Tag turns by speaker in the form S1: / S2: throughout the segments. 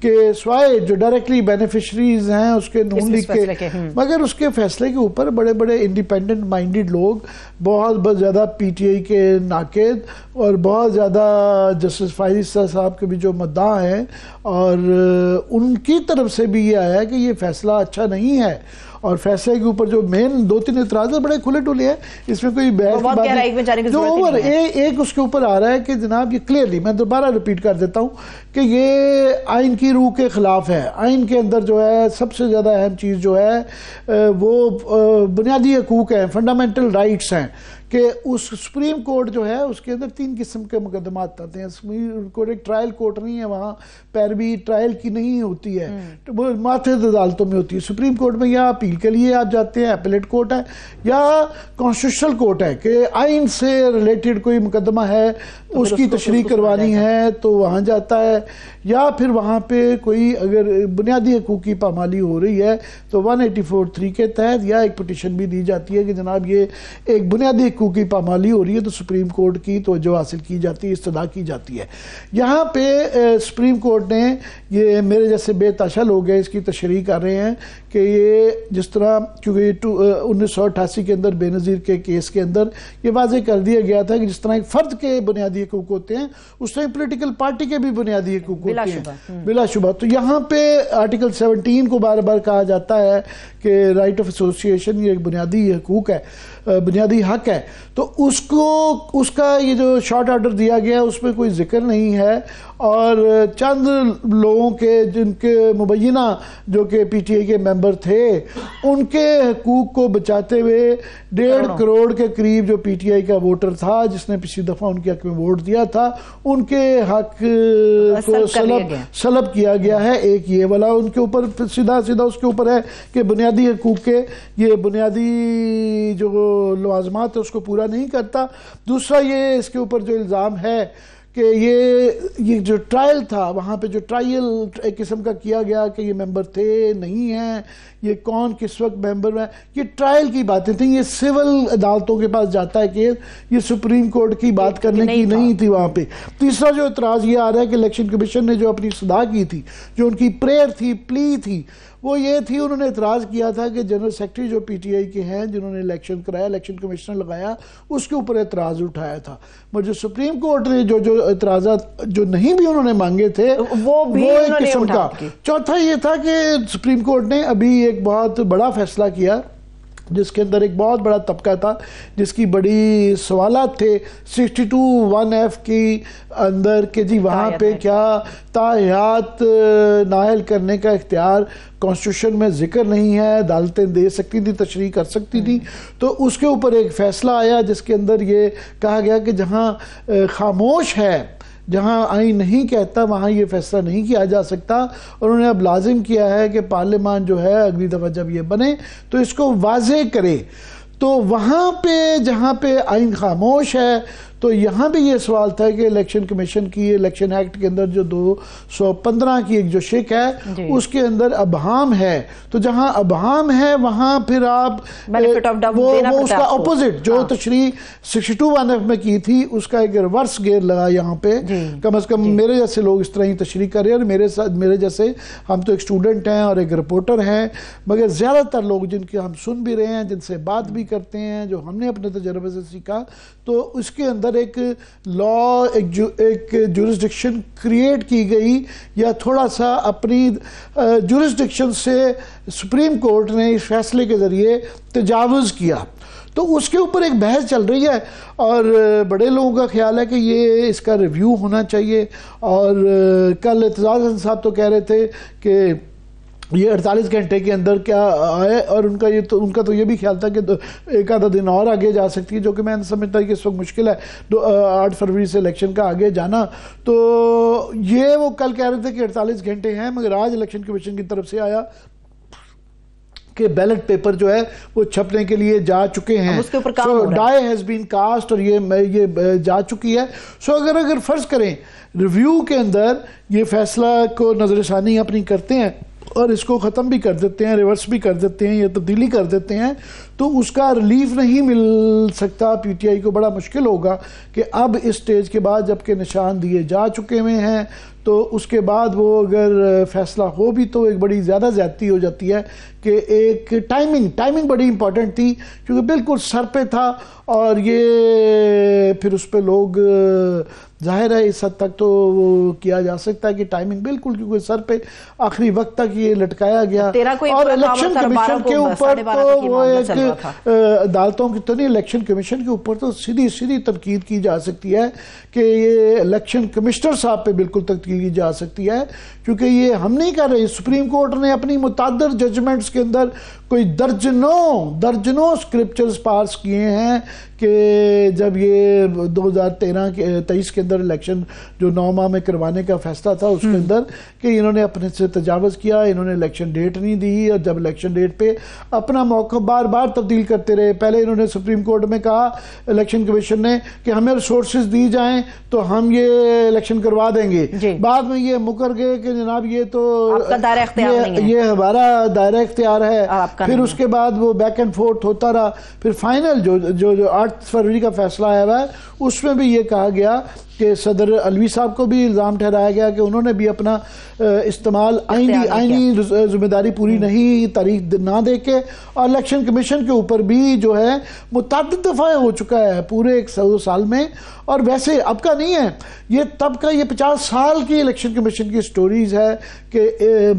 S1: کہ سوائے جو ڈائریکٹلی بینیفیشریز ہیں اس کے نون لیگ کے، مگر اس کے فیصلے کے اوپر بڑے بڑے انڈیپینڈنٹ مائنڈڈ لوگ، بہت زیادہ پی ٹی آئی کے ناقد اور بہت زیادہ جسٹس فائز صاحب کے بھی جو مدعا ہیں، اور ان کی طرف سے بھی یہ آیا کہ یہ فیصلہ اچھا نہیں ہے، اور فیصلے کے اوپر جو مین 2-3 اعتراضات بڑے کھلے ٹولے ہیں، اس میں کوئی بحث کی بات نہیں، جو اوور ایک اس کے اوپر آ رہا ہے کہ جناب یہ کلیئرلی، میں دوبارہ ریپیٹ کر دیتا ہوں کہ یہ آئین کی روح کے خلاف ہے۔ آئین کے اندر جو ہے سب سے زیادہ اہم چیز جو ہے وہ بنیادی حقوق ہیں، فنڈامنٹل رائٹس ہیں، کہ اس سپریم کورٹ جو ہے اس کے اندر 3 قسم کے مقدمات آتے ہیں۔ سپریم کورٹ ایک ٹرائل کورٹ نہیں ہے، وہاں پیروی ٹرائل کی نہیں ہوتی ہے، ماتحت عدالتوں میں ہوتی ہے۔ سپریم کورٹ میں یا اپیل کے لیے آپ جاتے ہیں، اپیلیٹ کورٹ ہے، یا کانسٹیٹیوشنل کورٹ ہے کہ آئین سے ریلیٹڈ کوئی مقدمہ ہے اس کی تشریح کروانی ہے تو وہاں جاتا ہے، یا پھر وہاں پہ کوئی اگر بنیادی حقوق کی پامالی ہو رہی ہے تو 184(3) کے تحت یا ایک پٹیشن بھی دی جاتی ہے کہ جناب یہ ایک بنیادی حقوق کی پامالی ہو رہی ہے تو سپریم کورٹ کی توجہ حاصل کی جاتی ہے، استدعا کی جاتی ہے۔ یہاں پہ سپریم کورٹ نے یہ میرے جیسے بے تاشا لوگ ہیں اس کی تشریح کر رہے ہیں کہ یہ جس طرح، کیونکہ 1988 کے اندر بے نظیر کے کیس کے اندر یہ واضح کر دیا گیا تھا کہ جس طرح ایک فرد کے بنیادی حقوق ہوتے ہیں اس طرح پولیٹیکل پارٹی کے بھی بنیادی حقوق ہوتے ہیں بلا شبہ۔ تو یہاں پہ آرٹیکل 17 کو بار بار کہا جاتا ہے کہ رائٹ آف ایسوسیشن یہ ایک بنیادی حقوق ہے، بنیادی حق ہے، تو اس کا یہ جو شارٹ آرڈر دیا گیا اس میں کوئی ذکر نہیں ہے، اور چند لوگوں کے جن کے مبینہ جو کہ پی ٹی آئی کے ممبر تھے ان کے حقوق کو بچاتے ہوئے 1.5 کروڑ کے قریب جو پی ٹی آئی کا ووٹر تھا جس نے پچھلی دفعہ ان کے حق میں ووٹ دیا تھا، ان کے حق کو سلب کیا گیا ہے۔ ایک یہ والا ان کے اوپر سیدھا اس کے اوپر ہے کہ بنیادی حقوق کے یہ بنیادی جو لوازمات ہے اس کو پورا نہیں کرتا۔ دوسرا یہ اس کے اوپر جو الزام ہے کہ یہ جو ٹرائل تھا وہاں پہ جو ٹرائل ایک قسم کا کیا گیا کہ یہ ممبر تھے نہیں ہیں، یہ کون کس وقت ممبر ہے، یہ ٹرائل کی باتیں تھیں، یہ سول عدالتوں کے پاس جاتا ہے کیس، یہ سپریم کورٹ کی بات کرنے کی نہیں تھی وہاں پہ۔ تیسرا جو اعتراض یہ آ رہا ہے کہ الیکشن کمیشن نے جو اپنی صدا کی تھی، جو ان کی پریئر تھی، پلی تھی، وہ یہ تھی، انہوں نے اعتراض کیا تھا کہ جنرل سیکرٹری جو پی ٹی آئی کے ہیں جنہوں نے الیکشن کرایا، الیکشن کمیشنر لگایا، اس کے اوپر اعتراض اٹھایا تھا، مگر جو سپریم کورٹ نے جو اعتراضات جو نہیں بھی انہوں نے مانگے تھے وہ ایک قسم کا۔ چوتھا یہ تھا کہ سپریم کورٹ نے ابھی ایک بہت بڑا فیصلہ کیا جس کے اندر ایک بہت بڑا طبقہ تھا جس کی بڑی سوالات تھے 62(1)(f) کی اندر کہ جی وہاں پہ کیا تاحیات نااہل کرنے کا اختیار کانسٹیٹیوشن میں ذکر نہیں ہے، عدالتیں دے سکتی تھی، تشریح کر سکتی تھی، تو اس کے اوپر ایک فیصلہ آیا جس کے اندر یہ کہا گیا کہ جہاں خاموش ہے، جہاں آئین نہیں کہتا وہاں یہ فیصلہ نہیں کیا جا سکتا، اور انہوں نے اب لازم کیا ہے کہ پارلیمان جو ہے اگلی دفعہ جب یہ بنے تو اس کو واضح کرے۔ تو وہاں پہ جہاں پہ آئین خاموش ہے تو یہاں بھی یہ سوال تھا کہ الیکشن کمیشن کی الیکشن ایکٹ کے اندر جو 215 کی ایک جو شک ہے اس کے اندر ابہام ہے، تو جہاں ابہام ہے وہاں پھر آپ وہ اس کا اپوزٹ جو تشریح 62(1)(f) میں کی تھی اس کا ایک ریورس گیئر لگا یہاں پہ۔ کم از کم میرے جیسے لوگ اس طرح ہی تشریح کر رہے ہیں، اور میرے جیسے ہم تو ایک اسٹوڈنٹ ہیں اور ایک رپورٹر ہیں، مگر زیادہ تر لوگ جن کے ہم سن بھی رہے ہیں، جن سے بات بھی کرتے ہیں، جو ہم نے اپنے تجربے سے سیکھا، تو اس کے اندر ایک لا ایک جورسڈکشن کریٹ کی گئی، یا تھوڑا سا اپنی جورسڈکشن سے سپریم کورٹ نے اس فیصلے کے ذریعے تجاوز کیا، تو اس کے اوپر ایک بحث چل رہی ہے، اور بڑے لوگوں کا خیال ہے کہ یہ اس کا ریویو ہونا چاہیے۔ اور کل اعتزاز حسن صاحب تو کہہ رہے تھے کہ یہ 48 گھنٹے کے اندر کیا آئے، اور ان کا تو یہ بھی خیال تھا کہ ایک آدھا دن اور آگے جا سکتی ہے، جو کہ میں سمجھتا ہوں کہ اس وقت مشکل ہے 8 فروری سے الیکشن کا آگے جانا۔ تو یہ وہ کل کہہ رہے تھے کہ 48 گھنٹے ہیں، مگر آج الیکشن کمیشن کی طرف سے آیا کہ بیلٹ پیپر جو ہے وہ چھپنے کے لیے جا چکے ہیں، ڈائی ہیز بین کاسٹ، اور یہ جا چکی ہے۔ سو اگر فرض کریں ریویو کے اندر یہ فیصلہ کو نظر ثانی اپنی کرتے ہیں اور اس کو ختم بھی کر دیتے ہیں، ریورس بھی کر دیتے ہیں یا تبدیلی کر دیتے ہیں، تو اس کا ریلیف نہیں مل سکتا. پی ٹی آئی کو بڑا مشکل ہوگا کہ اب اس سٹیج کے بعد جب کہ نشان دیے جا چکے ہوئے ہیں تو اس کے بعد وہ اگر فیصلہ ہو بھی تو ایک بڑی زیادہ زیادتی ہو جاتی ہے کہ ایک ٹائمنگ بڑی امپورٹنٹ تھی کیونکہ بالکل سر پہ تھا اور یہ پھر اس پہ لوگ ظاہر ہے اس حد تک تو کیا جا سکتا ہے کہ ٹائمنگ بالکل کیونکہ سر پہ آخری وقت تک یہ لٹکایا گیا. اور الیکشن کمیشن کے اوپر تو وہ ایک عدالتوں کی تو نہیں, الیکشن کمیشن کے اوپر تو سیدھی تنقید کی جا سکتی ہے کہ یہ الیکشن کمشنر صاحب پہ بالکل تنقید کی جا سکتی ہے کیونکہ یہ ہم نہیں کر رہے. سپریم کورٹ نے اپنی متعدد ججمنٹس کے اندر کوئی درجنوں اسکرپچرز پاس کیے ہیں کہ جب یہ 2023 کے اندر الیکشن جو 9 ماہ میں کروانے کا فیصلہ تھا اس کے اندر کہ انہوں نے اپنے سے تجاوز کیا, انہوں نے الیکشن ڈیٹ نہیں دی اور جب الیکشن ڈیٹ پہ اپنا موقع بار بار تبدیل کرتے رہے. پہلے انہوں نے سپریم کورٹ میں کہا الیکشن کمیشن نے کہ ہمیں ریسورسز دی جائیں تو ہم یہ الیکشن کروا دیں گے. بعد میں یہ مکر گئے کہ جناب یہ تو یہ ہمارا دائرہ اختیار ہے. پھر اس کے بعد وہ بیک اینڈ فورتھ ہوتا رہا. پھر فائنل جو 8 فروری کا فیصلہ آیا ہوا ہے اس میں بھی یہ کہا گیا کہ صدر علوی صاحب کو بھی الزام ٹھہرایا گیا کہ انہوں نے بھی اپنا استعمال آئینی ذمہ داری پوری نہیں تاریخ نہ دے کے, اور الیکشن کمیشن کے اوپر بھی جو ہے متعدد دفعہ ہو چکا ہے پورے 100 سال میں. اور ویسے اب کا نہیں ہے, یہ تب کا یہ 50 سال کی الیکشن کمیشن کی سٹوریز ہے کہ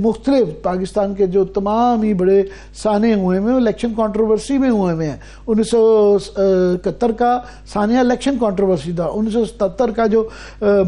S1: مختلف پاکستان کے جو تمام ہی بڑے سانے ہوئے ہیں الیکشن کانٹروورسی میں ہوئے ہیں. 1971 کا ثانیہ الیکشن کانٹروورسی تھا, 1977 کا جو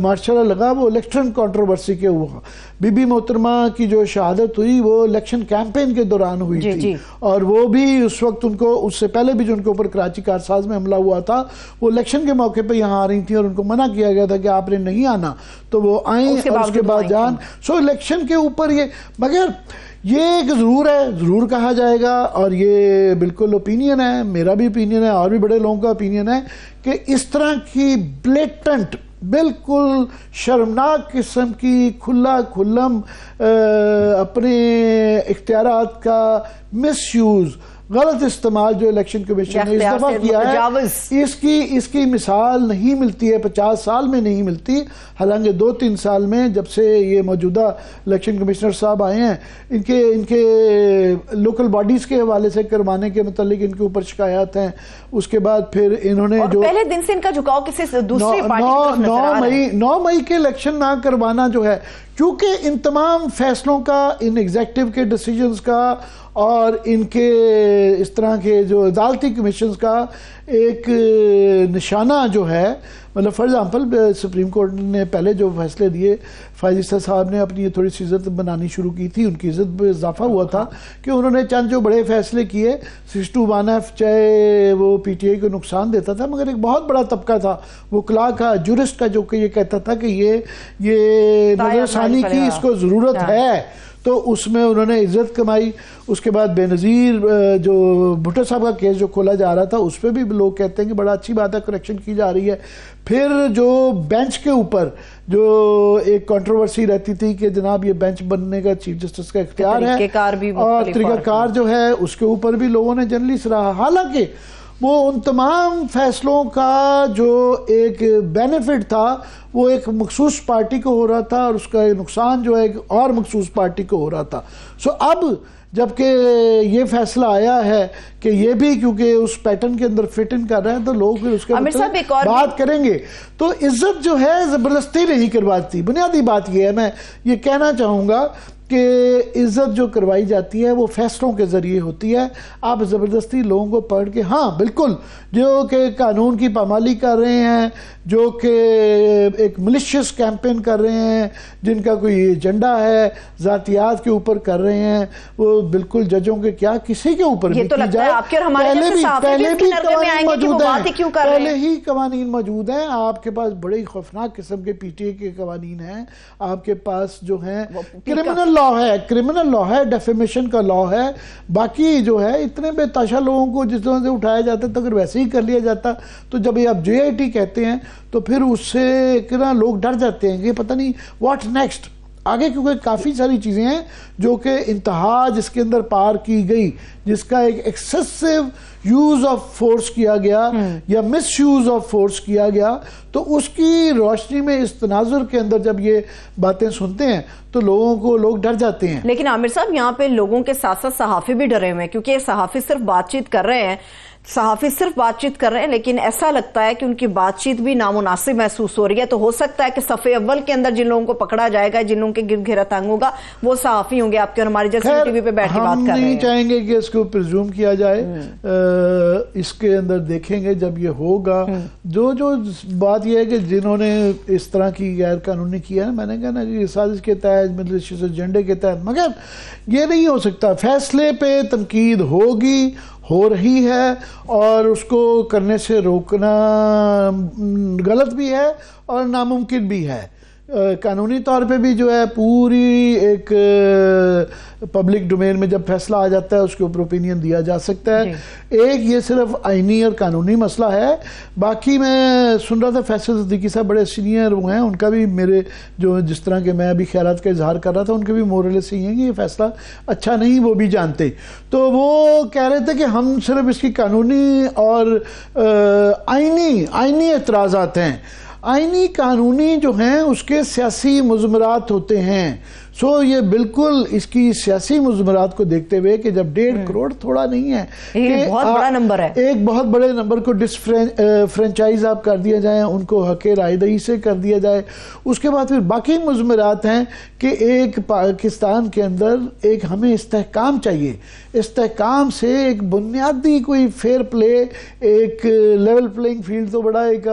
S1: مارشل لگا وہ الیکشن کانٹروورسی کے ہوا. بی بی محترمہ کی جو شہادت ہوئی وہ الیکشن کیمپین کے دوران ہوئی تھی اور وہ بھی اس وقت ان کو اس سے پہلے بھی جو ان کے اوپر کراچی کارساز میں حملہ ہوا تھا وہ الیکشن کے موقع پہ یہاں آ رہی تھی اور ان کو منع کیا گیا تھا کہ آپ نے نہیں آنا, تو وہ آئیں اور اس کے بعد جان. سو الیکشن کے اوپر یہ مگر یہ ایک ضرور ہے, ضرور کہا جائے گا اور یہ بالکل اوپینین ہے, میرا بھی اوپینین ہے اور بھی بڑے لوگوں کا اوپینین ہے کہ اس طرح کی بلیٹنٹ بالکل شرمناک قسم کی کھلم اپنے اختیارات کا مس یوز غلط استعمال جو الیکشن کمیشن نے اس دفعہ کیا ہے اس کی مثال نہیں ملتی ہے, 50 سال میں نہیں ملتی. حالانکہ 2-3 سال میں جب سے یہ موجودہ الیکشن کمشنر صاحب آئے ہیں ان کے لوکل باڈیز کے حوالے سے کروانے کے متعلق ان کے اوپر شکایات ہیں. اس کے بعد پھر انہوں نے جو
S2: پہلے دن سے ان کا جھکاؤ کسی دوسری پارٹی
S1: 9 مئی کے الیکشن نہ کروانا جو ہے کیونکہ ان تمام فیصلوں کا ان ایگزیکٹو کے ڈیسیجنز کا اور ان کے اس طرح کے جو عدالتی کمیشنز کا ایک نشانہ جو ہے مطلب فار ایگزامپل سپریم کورٹ نے پہلے جو فیصلے دیے فائز عیسیٰ صاحب نے اپنی تھوڑی سی عزت بنانی شروع کی تھی, ان کی عزت میں اضافہ ہوا تھا کہ انہوں نے چند جو بڑے فیصلے کیے 621F چاہے وہ پی ٹی آئی کو نقصان دیتا تھا مگر ایک بہت بڑا طبقہ تھا وکلاء کا جورسٹ کا جو کہ یہ کہتا تھا کہ یہ نظر ثانی کی اس کو ضرورت ہے, تو اس میں انہوں نے عزت کمائی. اس کے بعد بے نظیر جو بھٹو صاحب کا کیس جو کھولا جا رہا تھا اس پہ بھی لوگ کہتے ہیں کہ بڑا اچھی بات ہے کریکشن کی جا رہی ہے. پھر جو بینچ کے اوپر جو ایک کنٹروورسی رہتی تھی کہ جناب یہ بینچ بننے کا چیف جسٹس کا اختیار ہے اور طریقہ کار جو ہے اس کے اوپر بھی لوگوں نے جنرلی سراہا. حالانکہ وہ ان تمام فیصلوں کا جو ایک بینیفٹ تھا وہ ایک مخصوص پارٹی کو ہو رہا تھا اور اس کا نقصان جو ہے ایک اور مخصوص پارٹی کو ہو رہا تھا. سو اب جبکہ یہ فیصلہ آیا ہے کہ یہ بھی کیونکہ اس پیٹرن کے اندر فٹ ان کر رہے ہیں تو لوگ پھر اس کے بات کریں گے, تو عزت جو ہے زبردستی نہیں کرواتی. بنیادی بات یہ ہے, میں یہ کہنا چاہوں گا کہ عزت جو کروائی جاتی ہے وہ فیصلوں کے ذریعے ہوتی ہے. آپ زبردستی لوگوں کو پڑھ کے ہاں بالکل جو کہ قانون کی پامالی کر رہے ہیں, جو کہ ایک ملیشیس کیمپین کر رہے ہیں, جن کا کوئی ایجنڈا ہے ذاتیات کے اوپر کر رہے ہیں, وہ بالکل ججوں کے کیا کسی کے اوپر بھی کی جائے. پہلے ہی قوانین موجود ہیں آپ کے پاس, بڑے خوفناک قسم کے پی ٹی اے کے قوانین ہیں آپ کے پاس جو ہیں. کرمنل لا ہے, ڈیفیمیشن کا لا ہے. باقی جو ہے اتنے بے تاشا لوگوں کو جس طرح سے اٹھایا جاتا ہے تو اگر ویسے ہی کر لیا جاتا تو جب یہ آپ JIT کہتے ہیں تو پھر اس سے کتنا لوگ ڈر جاتے ہیں کہ پتہ نہیں واٹ نیکسٹ. آگے کیونکہ کافی ساری چیزیں ہیں جو کہ انتہا جس کے اندر پار کی گئی، جس کا ایک ایکسیسو یوز آف فورس کیا گیا یا مس یوز آف فورس کیا گیا، تو اس کی روشنی میں اس تناظر کے اندر جب یہ باتیں سنتے ہیں تو لوگ ڈر جاتے ہیں۔
S2: لیکن عامر صاحب یہاں پہ لوگوں کے ساتھ ساتھ صحافی بھی ڈرے ہوئے ہیں، کیونکہ صحافی صرف بات چیت کر رہے ہیں لیکن ایسا لگتا ہے کہ ان کی بات چیت بھی نامناسب محسوس ہو رہی ہے۔ تو ہو سکتا ہے کہ صفحے اول کے اندر جن لوگوں کو پکڑا جائے گا، جن لوگوں کے گرد گھیرا تنگ ہوگا، وہ صحافی ہوں گے آپ کے اور ہماری جیسے ٹی وی پہ بیٹھ کے بات کر رہے ہیں۔
S1: ہم نہیں چاہیں گے کہ اس کو پرزیوم کیا جائے، اس کے اندر دیکھیں گے جب یہ ہوگا۔ جو بات یہ ہے کہ جنہوں نے اس طرح کی غیر قانونی کیا ہے، میں نے کہا نا کہ سازش کے تحت ملیشیس ایجنڈے کے تحت، مگر یہ نہیں ہو سکتا۔ فیصلے پہ تنقید ہوگی، ہو رہی ہے، اور اس کو کرنے سے روکنا غلط بھی ہے اور ناممکن بھی ہے۔ قانونی طور پہ بھی جو ہے پوری ایک پبلک ڈومین میں جب فیصلہ آ جاتا ہے اس کے اوپر اوپینین دیا جا سکتا ہے۔ ایک یہ صرف آئینی اور قانونی مسئلہ ہے۔ باقی میں سن رہا تھا فیصل صدیقی صاحب بڑے سینئر وہ ہیں، ان کا بھی میرے جس طرح کے میں ابھی خیالات کا اظہار کر رہا تھا، ان کے بھی مورلس ہی ہیں کہ یہ فیصلہ اچھا نہیں، وہ بھی جانتے۔ تو وہ کہہ رہے تھے کہ ہم صرف اس کی قانونی اور آئینی اعتراضات ہیں، آئینی قانونی جو ہیں اس کے سیاسی مضمرات ہوتے ہیں۔ یہ بالکل اس کی سیاسی مضمرات کو دیکھتے ہوئے کہ جب 1.5 کروڑ تھوڑا نہیں ہے،
S2: ایک بہت بڑا نمبر ہے،
S1: ایک بہت بڑے نمبر کو فرنچائز آپ کر دیا جائیں، ان کو حق رائے دہی سے کر دیا جائے۔ اس کے بعد پھر باقی مضمرات ہیں کہ ایک پاکستان کے اندر ایک ہمیں استحکام چاہیے، استحکام سے ایک بنیادی کوئی فیئر پلے، ایک لیول پلینگ فیلڈ تو بڑا ایک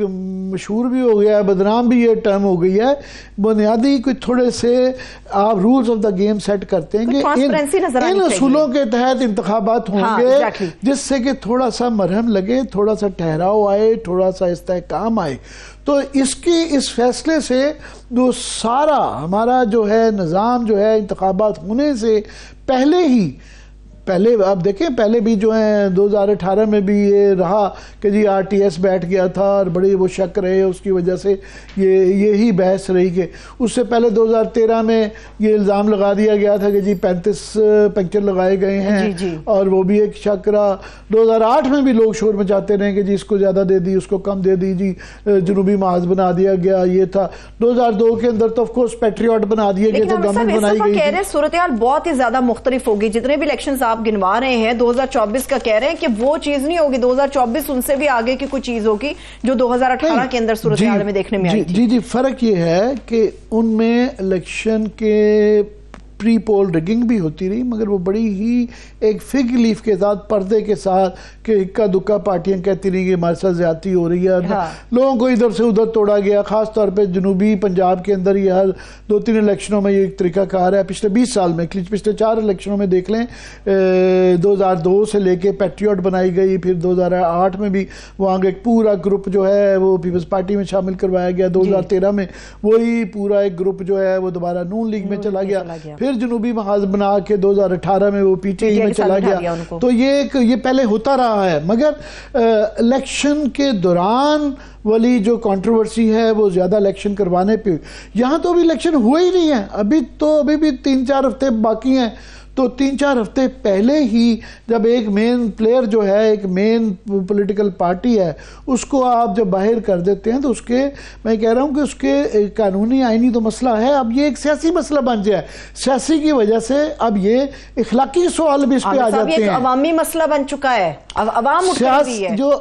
S1: مشہور بھی ہو گیا ہے، بدنام بھی یہ ٹرم ہو گئی ہے، بنیادی کوئی تھوڑے سے آپ rules of the game set کرتے ہیں کہ ان اصولوں کے تحت انتخابات ہوں گے جس سے کہ تھوڑا سا مرہم لگے، تھوڑا سا ٹھہراؤ آئے، تھوڑا سا استحکام آئے۔ تو اس فیصلے سے جو سارا ہمارا جو ہے نظام جو ہے انتخابات ہونے سے پہلے آپ دیکھیں، پہلے بھی جو ہیں 2018 میں بھی یہ رہا کہ جی RTS بیٹھ گیا تھا اور بڑے وہ شک رہے، اس کی وجہ سے یہی بحث رہی کہ اس سے پہلے 2013 میں یہ الزام لگا دیا گیا تھا کہ جی 35 پنکچر لگائے گئے ہیں، اور وہ بھی ایک شک رہا۔ 2008 میں بھی لوگ شور مچاتے رہے کہ جی اس کو زیادہ دے دی، اس کو کم دے دی، جی جنوبی محاذ بنا دیا گیا، یہ تھا۔ 2002 کے اندر تو آف کورس پیٹریوٹ بنا دیے گئے تھے، گورنمنٹ بنائی گئی تھی۔
S2: صورتحال بہت ہی زیادہ مختلف ہوگی، جتنے بھی الیکشنز آپ گنوا رہے ہیں 2024 کا کہہ رہے ہیں کہ وہ چیز نہیں ہوگی، 2024 ان سے بھی آگے کی کوئی چیز ہوگی جو 2018 کے اندر صورتحال میں دیکھنے میں آئی تھی۔
S1: جی فرق یہ ہے کہ ان میں الیکشن کے پری پول ریگنگ بھی ہوتی رہی، مگر وہ بڑی ہی ایک فگ لیف کے ساتھ، پردے کے ساتھ، کہ اکا دکا پارٹیاں کہتی رہی کہ ہمارے ساتھ زیادتی ہو رہی ہے، لوگوں کو ادھر سے ادھر توڑا گیا۔ خاص طور پہ جنوبی پنجاب کے اندر یہ ہر 2-3 الیکشنوں میں یہ ایک طریقہ کار ہے، پچھلے 20 سال میں، پچھلے 4 الیکشنوں میں دیکھ لیں، 2002 سے لے کے پیٹریوٹ بنائی گئی، پھر 2008 میں بھی وہاں کا ایک پورا گروپ جو ہے وہ پیپلز پارٹی میں شامل کروایا گیا، 2013 میں وہی پورا ایک گروپ جو ہے وہ دوبارہ نون لیگ میں چلا گیا، پھر جنوبی محاذ بنا کے 2018 میں وہ PTI میں چلا گیا۔ تو یہ پہلے ہوتا رہا ہے، مگر الیکشن کے دوران والی جو کنٹروورسی ہے وہ زیادہ الیکشن کروانے پہ، یہاں تو ابھی الیکشن ہوئے ہی نہیں ہے، ابھی بھی 3-4 ہفتے باقی ہیں۔ تو 3-4 ہفتے پہلے ہی جب ایک مین پلیئر جو ہے، ایک مین پولیٹیکل پارٹی ہے، اس کو آپ جب باہر کر دیتے ہیں تو اس کے، میں کہہ رہا ہوں کہ اس کے قانونی آئینی تو مسئلہ ہے، اب یہ ایک سیاسی مسئلہ بن جائے، سیاسی کی وجہ سے اب یہ اخلاقی سوال بھی اس پہ آ جاتے ہیں،
S2: ایک عوامی مسئلہ بن چکا ہے، اب عوام اٹھ رہی ہے۔
S1: جو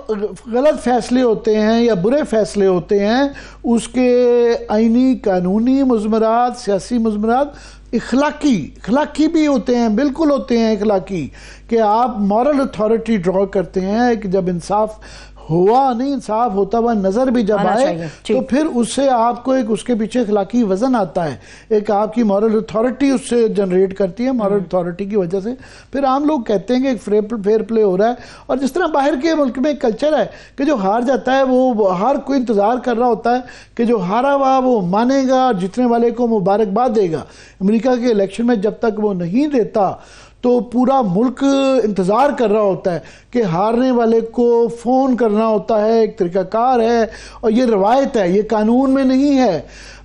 S1: غلط فیصلے ہوتے ہیں یا برے فیصلے ہوتے ہیں، اس کے آئینی قانونی مضمرات، سیاسی مضمرات، اخلاقی بھی ہوتے ہیں، بالکل ہوتے ہیں اخلاقی، کہ آپ مورل اتھارٹی ڈرا کرتے ہیں کہ جب انصاف ہوا نہیں، انصاف ہوتا ہوا نظر بھی جب آئے تو پھر اس سے آپ کو ایک اس کے پیچھے اخلاقی وزن آتا ہے، ایک آپ کی مورل اتھارٹی اس سے جنریٹ کرتی ہے، مورل اتھارٹی کی وجہ سے پھر عام لوگ کہتے ہیں کہ ایک فیئر پلے ہو رہا ہے۔ اور جس طرح باہر کے ملک میں ایک کلچر ہے کہ جو ہار جاتا ہے وہ ہر کوئی انتظار کر رہا ہوتا ہے کہ جو ہارا ہوا وہ مانے گا، جتنے والے کو مبارکباد دے گا۔ امریکہ کے الیکشن میں جب تک وہ نہیں دیتا تو پورا ملک انتظار کر رہا ہوتا ہے کہ ہارنے والے کو فون کرنا ہوتا ہے، ایک طریقہ کار ہے اور یہ روایت ہے، یہ قانون میں نہیں ہے.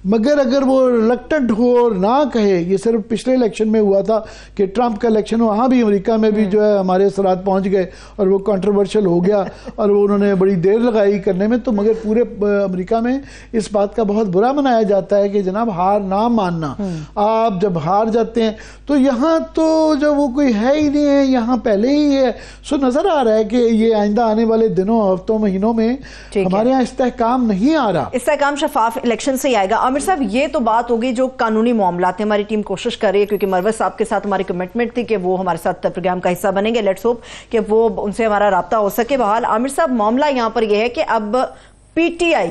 S1: مگر اگر وہ ریلکٹنٹ ہو اور نہ کہے، یہ صرف پچھلے الیکشن میں ہوا تھا کہ ٹرمپ کا الیکشن وہاں بھی امریکہ میں بھی جو ہے ہمارے اثرات پہنچ گئے اور وہ کنٹروورشل ہو گیا اور وہ انہوں نے بڑی دیر لگائی کرنے میں. تو مگر پورے امریکہ میں اس بات کا بہت برا منایا جاتا ہے کہ جناب ہار نہ ماننا. آپ جب ہار جاتے ہیں تو یہاں تو جب وہ کوئی ہے ہی نہیں ہے، یہاں پہلے ہی ہے. سو نظر آ رہا ہے کہ یہ آئندہ آنے والے دنوں، ہفتوں، مہینوں میں ہمارے یہاں استحکام نہیں آ رہا.
S2: استحکام شفاف الیکشن سے ہی آئے گا. عامر صاحب یہ تو بات ہوگی جو قانونی معاملات ہیں، ہماری ٹیم کوشش کر رہی ہے کیونکہ مروت صاحب کے ساتھ ہماری کمٹمنٹ تھی کہ وہ ہمارے ساتھ پروگرام کا حصہ بنیں گے. لیٹس ہوپ کہ وہ ان سے ہمارا رابطہ ہو سکے. بہرحال عامر صاحب معاملہ یہاں پر یہ ہے کہ اب پی ٹی آئی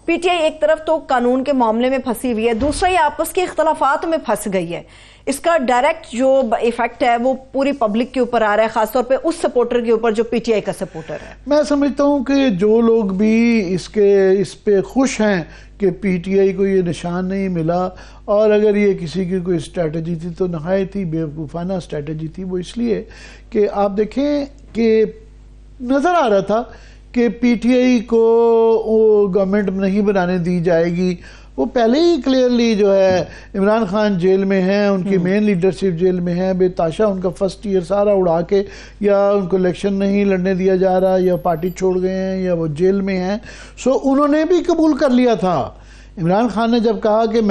S2: ایک طرف تو قانون کے معاملے میں پھنسی ہوئی ہے، دوسرا یہ آپس کے اختلافات میں پھنس گئی ہے. اس کا ڈائریکٹ جو ایفیکٹ ہے وہ پوری پبلک کے اوپر آ رہا ہے، خاص طور پہ اس سپورٹر کے اوپر جو پی ٹی آئی کا سپورٹر ہے.
S1: میں سمجھتا ہوں کہ جو لوگ بھی اس پہ خوش ہیں کہ پی ٹی آئی کو یہ نشان نہیں ملا، اور اگر یہ کسی کی کوئی اسٹریٹجی تھی تو نہایت ہی بیوقوفانہ اسٹریٹجی تھی. وہ اس لیے کہ آپ دیکھیں کہ نظر آ رہا تھا کہ پی ٹی آئی کو گورنمنٹ نہیں بنانے دی جائے گی. وہ پہلے ہی کلیئرلی جو ہے عمران خان جیل میں ہیں، ان کی مین لیڈرشپ جیل میں ہے، بے تاشا ان کا فرسٹ ایئر سارا اڑا کے یا ان کو الیکشن نہیں لڑنے دیا جا رہا، یا پارٹی چھوڑ گئے ہیں، یا وہ جیل میں ہیں. سو انہوں نے بھی قبول کر لیا تھا. عمران خان نے جب کہا کہ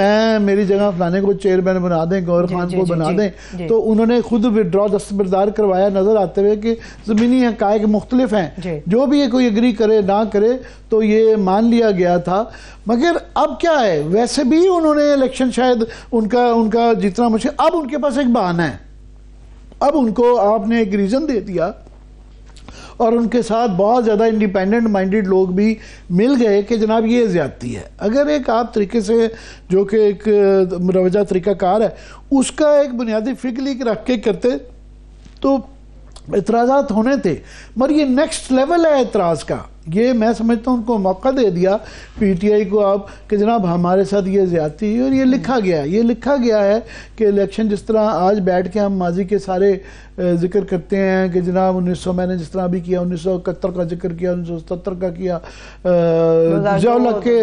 S1: میری جگہ فلانے کو چیئرمین بنا دیں، گور خان کو بنا دیں، تو انہوں نے خود وڈرا دستبردار کروایا، نظر آتے ہوئے کہ زمینی حقائق مختلف ہیں، جو بھی یہ کوئی اگری کرے نہ کرے تو یہ مان لیا گیا تھا. مگر اب کیا ہے، ویسے بھی انہوں نے الیکشن شاید ان کا جتنا مشکل، اب ان کے پاس ایک بہانہ ہے. اب ان کو آپ نے ایک ریزن دے دیا اور ان کے ساتھ بہت زیادہ انڈیپینڈنٹ مائنڈڈ لوگ بھی مل گئے کہ جناب یہ زیادتی ہے. اگر ایک آپ طریقے سے جو کہ ایک مروجہ طریقہ کار ہے اس کا ایک بنیادی فکر رکھ کے کرتے تو اعتراضات ہونے تھے. مگر یہ نیکسٹ لیول ہے اعتراض کا. یہ میں سمجھتا ہوں ان کو موقع دے دیا پی ٹی آئی کو اب کہ جناب ہمارے ساتھ یہ زیادتی ہے. اور یہ لکھا گیا ہے کہ الیکشن جس طرح آج بیٹھ کے ہم ماضی کے سارے ذکر کرتے ہیں کہ جناب 1900 میں نے جس طرح بھی کیا، 1971 کا ذکر کیا، 1977 کا کیا، ضیاء کے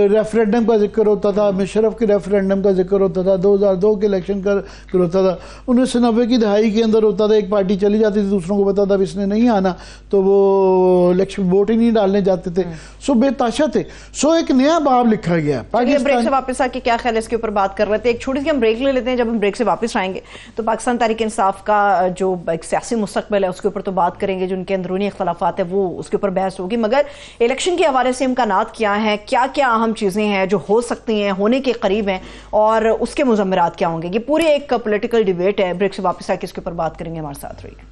S1: ریفرینڈم کا ذکر ہوتا تھا، مشرف کے ریفرینڈم کا ذکر ہوتا تھا، 2002 کے الیکشن کا ذکر ہوتا تھا، 1990 کی دہائی کے اندر ہوتا تھا. ایک پارٹی چلی جاتی تھی، دوسروں کو پتا تھا اب اس نے نہیں آنا تو وہ الیکشن ووٹ ہی نہیں ڈالنے جاتے تھے. سو بے تاشا تھے. سو ایک نیا باب لکھا گیا.
S2: بریک سے واپس آ کے کیا خیال ہے اس کے اوپر بات کر رہے تھے. ایک چھوٹی سی ہم بریک لے لیتے ہیں. جب ہم بریک سے واپس آئیں گے تو پاکستان تحریک انصاف کا جو ایک سیاسی مستقبل ہے اس کے اوپر تو بات کریں گے. جو ان کے اندرونی اختلافات ہیں وہ اس کے اوپر بحث ہوگی. مگر الیکشن کے حوالے سے امکانات کیا ہیں، کیا کیا اہم چیزیں ہیں جو ہو سکتی ہیں، ہونے کے قریب ہیں، اور اس کے مضمرات کیا ہوں گے. یہ پوری ایک پولیٹیکل ڈیبیٹ ہے. بریک سے واپس آ کے اس کے اوپر بات کریں گے. ہمارے ساتھ رہیے.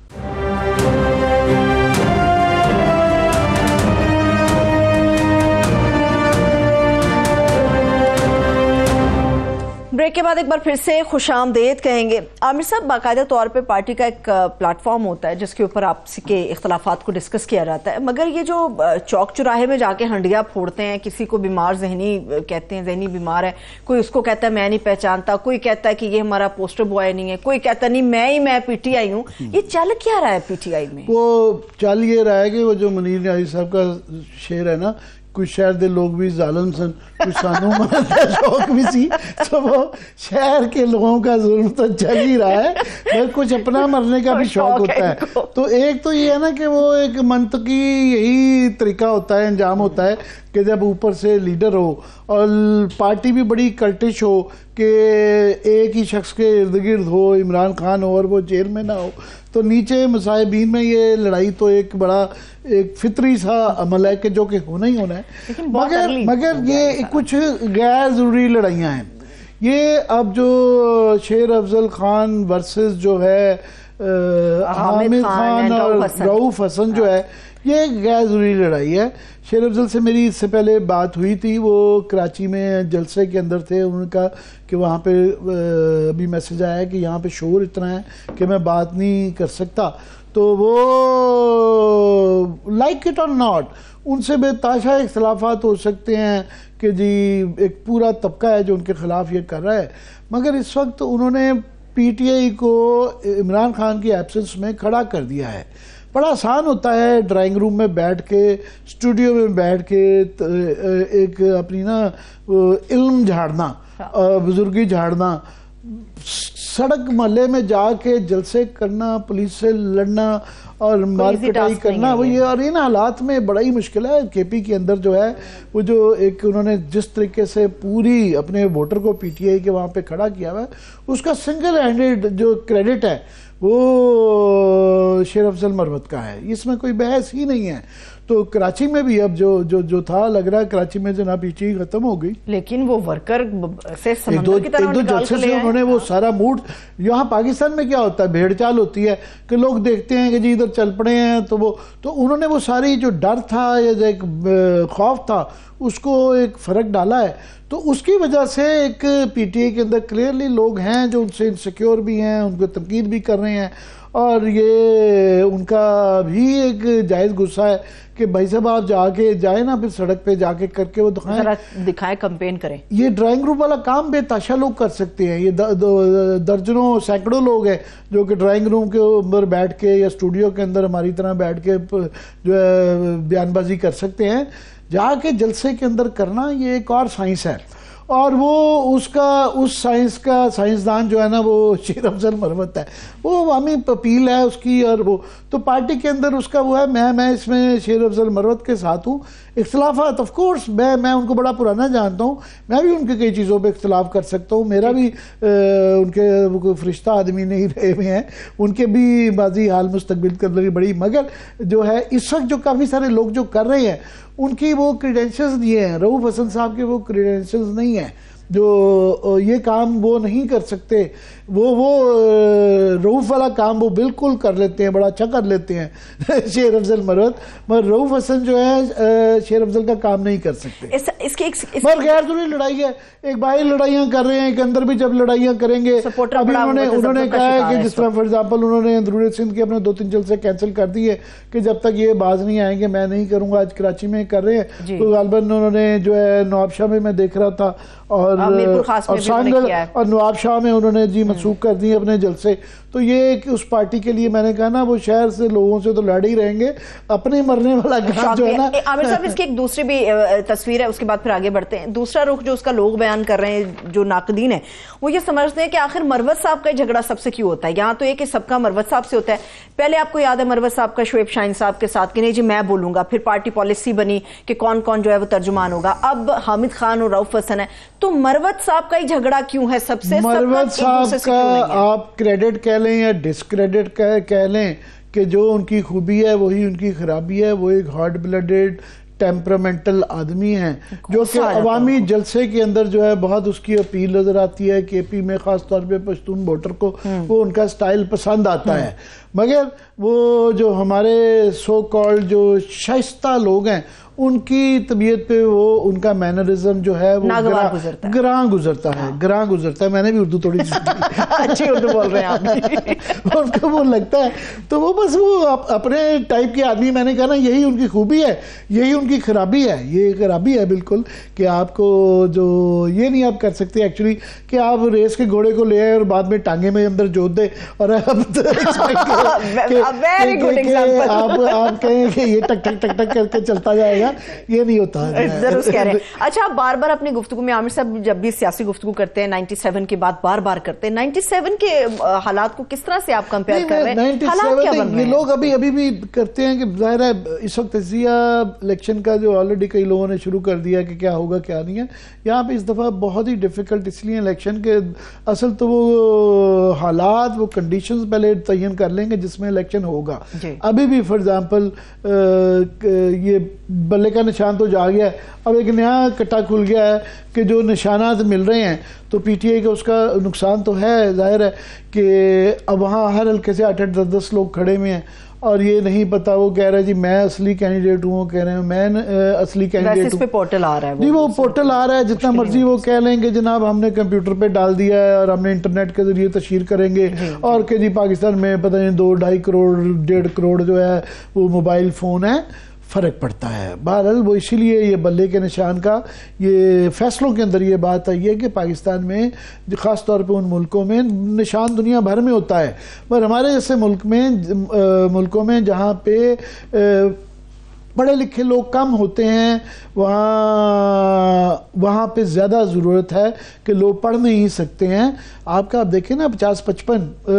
S2: بریک کے بعد ایک بار پھر سے خوش آمدید کہیں گے. عامر صاحب، باقاعدہ طور پہ پارٹی کا ایک پلیٹ فارم ہوتا ہے جس کے اوپر آپس کے اختلافات کو ڈسکس کیا جاتا ہے. مگر یہ جو چوک چوراہے میں جا کے ہنڈیا پھوڑتے ہیں، کسی کو بیمار ذہنی کہتے ہیں، ذہنی بیمار ہے، کوئی اس کو کہتا ہے میں نہیں پہچانتا، کوئی کہتا ہے کہ یہ ہمارا پوسٹر بوائے نہیں ہے، کوئی کہتا نہیں میں پی ٹی آئی ہوں. یہ چل کیا رہا ہے پی ٹی آئی میں؟
S1: وہ چل یہ رہا ہے کہ وہ جو منیر نیازی صاحب کا شعر ہے نا، کچھ شہر دے لوگ بھی ظالم سن، کچھ سانوں مرد شوق بھی سی. تو وہ شہر کے لوگوں کا ظلم تو چل ہی رہا ہے، مگر کچھ اپنا مرنے کا بھی شوق ہوتا ہے. تو ایک تو یہ ہے نا کہ وہ ایک منطقی یہی طریقہ ہوتا ہے، انجام ہوتا ہے کہ جب اوپر سے لیڈر ہو اور پارٹی بھی بڑی کلٹش ہو کہ ایک ہی شخص کے ارد گرد ہو، عمران خان ہو اور وہ جیل میں نہ ہو، تو نیچے مصاحبین میں یہ لڑائی تو ایک بڑا ایک فطری سا عمل ہے کہ جو کہ ہونا ہی ہونا ہے. مگر یہ کچھ غیر ضروری لڑائیاں ہیں. یہ اب جو شیر افضل خان ورسز جو ہے حامد خان اور رؤوف حسن جو ہے، یہ ایک غیر ضروری لڑائی ہے. شیر افضل سے میری اس سے پہلے بات ہوئی تھی، وہ کراچی میں جلسے کے اندر تھے. انہوں نے کہا کہ وہاں پہ ابھی میسج آیا ہے کہ یہاں پہ شور اتنا ہے کہ میں بات نہیں کر سکتا. تو وہ لائک اٹ اور ناٹ، ان سے بے تاشا اختلافات ہو سکتے ہیں کہ جی ایک پورا طبقہ ہے جو ان کے خلاف یہ کر رہا ہے. مگر اس وقت انہوں نے پی ٹی آئی کو عمران خان کی ایبسنس میں کھڑا کر دیا ہے. بڑا آسان ہوتا ہے ڈرائنگ روم میں بیٹھ کے, اسٹوڈیو میں بیٹھ کے ایک اپنی نا علم جھاڑنا, بزرگی جھاڑنا, سڑک محلے میں جا کے جلسے کرنا, پولیس سے لڑنا اور مار پٹائی کرنا, وہ یہ اور ان حالات میں بڑا ہی مشکل ہے. کے پی کے اندر جو ہے وہ جو ایک انہوں نے جس طریقے سے پوری اپنے ووٹر کو پی ٹی آئی کے وہاں پہ کھڑا کیا ہوا ہے, اس کا سنگل ہینڈڈ جو کریڈٹ ہے وہ شیر افضل مروت کا ہے, اس میں کوئی بحث ہی نہیں ہے. تو کراچی میں بھی اب جو تھا لگ رہا ہے کراچی میں جناب پی ٹی آئی ختم ہو گئی,
S2: لیکن وہ ورکر سے سمندر کی طرح
S1: ایک دو جلسے سے انہوں نے وہ سارا موڈ. یہاں پاکستان میں کیا ہوتا ہے, بھیڑ چال ہوتی ہے کہ لوگ دیکھتے ہیں کہ جی ادھر چل پڑے ہیں, تو انہوں نے وہ ساری جو ڈر تھا یا ایک خوف تھا اس کو ایک فرق ڈالا ہے. تو اس کی وجہ سے ایک پی ٹی آئی کے اندر کلیئرلی لوگ ہیں جو ان سے انسیکیور بھی ہیں, ان کو تنقید بھی کر رہے ہیں, اور یہ ان کا بھی ایک جائز غصہ ہے کہ بھائی صاحب آپ جائیں نا, پھر سڑک پہ جا کے کر کے وہ
S2: دکھائیں, کمپین کریں.
S1: یہ ڈرائنگ روم والا کام بے تاشا لوگ کر سکتے ہیں. یہ درجنوں سینکڑوں لوگ ہیں جو کہ ڈرائنگ روم کے اندر بیٹھ کے یا اسٹوڈیو کے اندر ہماری طرح بیٹھ کے جو ہے بیان بازی کر سکتے ہیں. جا کے جلسے کے اندر کرنا یہ ایک اور سائنس ہے, اور وہ اس سائنس کا سائنسدان جو ہے نا وہ شیر افضل مروت ہے. وہ عوامی اپیل ہے اس کی, اور وہ تو پارٹی کے اندر اس کا وہ ہے. میں اس میں شیر افضل مروت کے ساتھ ہوں. اختلافات آف کورس میں ان کو بڑا پرانا جانتا ہوں, میں بھی ان کے کئی چیزوں پہ اختلاف کر سکتا ہوں. میرا بھی ان کے کوئی فرشتہ آدمی نہیں رہے ہوئے ہیں, ان کے بھی ماضی حال مستقبل کے اندر بڑی, مگر جو ہے اس وقت جو کافی سارے لوگ جو کر رہے ہیں ان کی وہ کریڈینشلز نہیں ہیں. رؤوف حسن صاحب کے وہ کریڈینشلز نہیں ہیں جو یہ کام وہ نہیں کر سکتے. وہ رؤوف والا کام وہ بالکل کر لیتے ہیں, بڑا اچھا کر لیتے ہیں شیر افضل مروت, مگر رؤوف حسن جو ہے شیر افضل کا کام نہیں کر سکتے. مگر غیر ضروری لڑائی ہے, ایک باہر لڑائیاں کر رہے ہیں کہ اندر بھی جب لڑائیاں کریں گے. ابھی انہوں نے کہا ہے کہ جس طرح فار ایگزامپل انہوں نے اندرون سندھ کے اپنے 2-3 جلسے کینسل کر دیے کہ جب تک یہ باز نہیں آئیں گے میں نہیں کروں گا. آج کراچی میں کر رہے ہیں تو غالباً انہوں نے جو ہے نواب شاہ میں دیکھ رہا تھا اور سانگل اور نواب شاہ میں انہوں نے جی منسوخ کر دیے اپنے جلسے. تو یہ کہ اس پارٹی کے لیے میں نے کہا نا وہ شہر سے لوگوں سے تو لڑ ہی رہیں گے, اپنے مرنے والا کام جو ہے نا.
S2: عامر صاحب اس کی ایک دوسری بھی تصویر ہے, اس کے بعد پھر آگے بڑھتے ہیں. دوسرا رخ جو اس کا لوگ بیان کر رہے ہیں جو ناقدین ہیں وہ یہ سمجھتے ہیں کہ آخر مروت صاحب کا جھگڑا سب سے کیوں ہوتا ہے. یہاں تو یہ کہ سب کا مروت صاحب سے ہوتا ہے. پہلے آپ کو یاد ہے مروت صاحب کا شعیب شاہین صاحب کے ساتھ کہ نہیں جی میں بولوں گا, پھر پارٹی پالیسی بنی کہ کون کون جو ہے وہ ترجمان ہوگا. اب حامد خان اور رؤوف حسن ہے, تو مروت صاحب کا ہی جھگڑا کیوں ہے سب سے؟
S1: مروت صاحب کا آپ کریڈٹ کہہ لیں یا ڈسکریڈٹ کہہ لیں کہ جو ان کی خوبی ہے وہی ان کی خرابی ہے. وہ ایک ہارڈ بلڈڈ ٹیمپرامنٹل آدمی ہیں جو کہ عوامی جلسے کے اندر جو ہے بہت اس کی اپیل نظر آتی ہے. کے پی میں خاص طور پہ پشتون ووٹر کو وہ ان کا سٹائل پسند آتا ہے, مگر وہ جو ہمارے سو کالڈ جو شائستہ لوگ ہیں ان کی طبیعت پہ وہ ان کا مینرزم جو ہے وہ گراں گزرتا ہے. میں نے بھی اردو تھوڑی
S2: اچھی اردو بول رہے ہیں آپ.
S1: ان کو وہ لگتا ہے تو وہ بس وہ اپنے ٹائپ کے آدمی. میں نے کہا نا یہی ان کی خوبی ہے, یہی ان کی خرابی ہے. یہ خرابی ہے بالکل کہ آپ کو جو یہ نہیں آپ کر سکتے ایکچولی کہ آپ ریس کے گھوڑے کو لے آئے اور بعد میں ٹانگے میں اندر جوت دے اور آپ کہیں کہ یہ ٹک ٹک ٹک ٹک کر کے چلتا جائے گا, یہ نہیں ہوتا.
S2: ضرور کہہ رہے ہیں. اچھا آپ بار بار اپنی گفتگو میں عامر صاحب جب بھی سیاسی گفتگو کرتے ہیں 97 کے بعد بار بار کرتے ہیں, 97 کے حالات کو کس طرح سے آپ کمپیئر کر رہے ہیں؟
S1: 97 یہ لوگ ابھی بھی کرتے ہیں کہ ظاہر ہے اس وقت تجزیہ الیکشن کا جو آلریڈی کئی لوگوں نے شروع کر دیا کہ کیا ہوگا کیا نہیں ہے. یہاں پہ اس دفعہ بہت ہی ڈیفیکلٹ اس لیے الیکشن کے اصل تو وہ حالات وہ کنڈیشنز پہلے تعین کر لیں گے جس میں الیکشن ہوگا. ابھی بھی فار ایگزامپل یہ بلے کا نشان تو جا گیا ہے, اب ایک نیا کٹا کھل گیا ہے کہ جو نشانات مل رہے ہیں تو پی ٹی آئی کا اس کا نقصان تو ہے. ظاہر ہے کہ اب وہاں ہر حلقے سے 8-10 لوگ کھڑے ہوئے ہیں اور یہ نہیں پتا. وہ کہہ رہا ہے جی میں اصلی کینڈیڈیٹ ہوں, وہ کہہ رہے ہیں میں اصلی کینڈیڈیٹ ہوں.
S2: پورٹل آ رہا ہے
S1: جی, وہ پورٹل آ رہا ہے, جتنا مرضی وہ کہہ لیں گے جناب ہم نے کمپیوٹر پہ ڈال دیا ہے اور ہم نے انٹرنیٹ کے ذریعے تشہیر کریں گے اور کہ جی پاکستان میں پتہ نہیں 2-2.5 کروڑ 1.5 کروڑ جو ہے وہ موبائل فون ہیں. فرق پڑتا ہے. بہرحال وہ اسی لیے یہ بلے کے نشان کا یہ فیصلوں کے اندر یہ بات آئی ہے کہ پاکستان میں خاص طور پہ ان ملکوں میں نشان دنیا بھر میں ہوتا ہے، پر ہمارے جیسے ملکوں میں جہاں پہ پڑھے لکھے لوگ کم ہوتے ہیں وہاں پہ زیادہ ضرورت ہے کہ لوگ پڑھ نہیں سکتے ہیں. آپ دیکھیں نا 50-55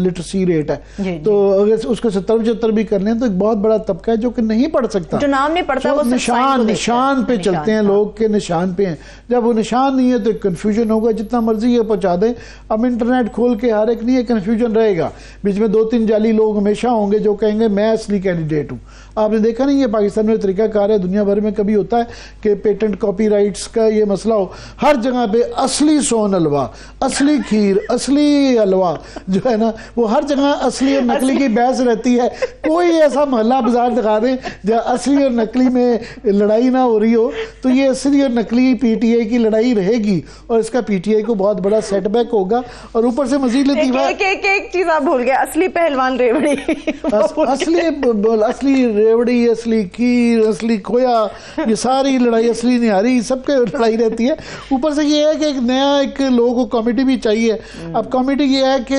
S1: لٹریسی ریٹ ہے، تو اگر اس کو 70-75 بھی کر لیں تو ایک بہت بڑا طبقہ ہے جو کہ نہیں پڑھ سکتا،
S2: جو نام نہیں پڑھتا، وہ
S1: نشان پہ چلتے ہیں، لوگ کے نشان پہ ہیں. جب وہ نشان نہیں ہے تو ایک کنفیوژن ہوگا، جتنا مرضی یہ پہنچا دیں. اب انٹرنیٹ کھول کے ہر ایک نہیں ہے، کنفیوژن رہے گا، بیچ میں 2-3 جعلی لوگ ہمیشہ ہوں گے جو کہیں گے میں اصلی کینڈیڈیٹ ہوں. آپ نے دیکھا نہیں یہ پاکستان میں طریقہ کار ہے، دنیا بھر میں کبھی ہوتا ہے کہ پیٹنٹ کاپی رائٹس کا یہ مسئلہ ہو، ہر جگہ پہ اصلی سون حلوہ، اصلی کھیر، اصلی حلوہ جو ہے نا وہ ہر جگہ اصلی اور نقلی کی بحث رہتی ہے. کوئی ایسا محلہ بازار دکھا دیں جہاں اصلی اور نقلی میں لڑائی نہ ہو رہی ہو، تو یہ اصلی اور نقلی پی ٹی آئی کی لڑائی رہے گی اور اس کا پی ٹی آئی کو بہت بڑا سیٹ بیک ہوگا. اور اوپر سے مزید
S2: ایک چیز آپ بھول گئے، اصلی پہلوان ریوڑی،
S1: اصلی ریوڑی، اصلی کھیر، اصلی کھویا، یہ ساری لڑائی اصلی نہاری سب کے لڑائی رہتی ہے. اوپر سے یہ ہے کہ ایک لوگوں کو کمیٹی بھی چاہیے. اب کمیٹی یہ ہے کہ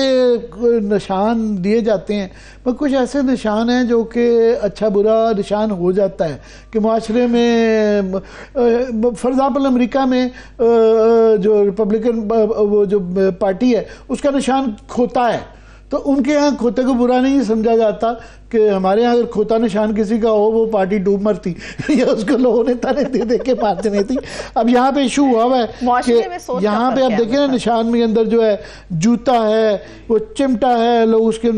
S1: نشان دیے جاتے ہیں، پر کچھ ایسے نشان ہیں جو کہ اچھا برا نشان ہو جاتا ہے کہ معاشرے میں فار ایگزامپل امریکہ میں جو ریپبلکن وہ جو پارٹی ہے اس کا نشان کھوتا ہے، تو ان کے ہاں کھوتے کو برا نہیں سمجھا جاتا کہ ہمارے ہاں اگر کھوتا نشان کسی کا ہو وہ پارٹی ڈوب مرتی یا اس کو لوگوں نے تانے دے کے مارتے نہیں تھی. اب یہاں پہ ایشو ہوا ہے کہ یہاں پہ آپ دیکھیں نا نشان میں اندر جو ہے جوتا ہے، وہ چمٹا ہے، لوگ اس کے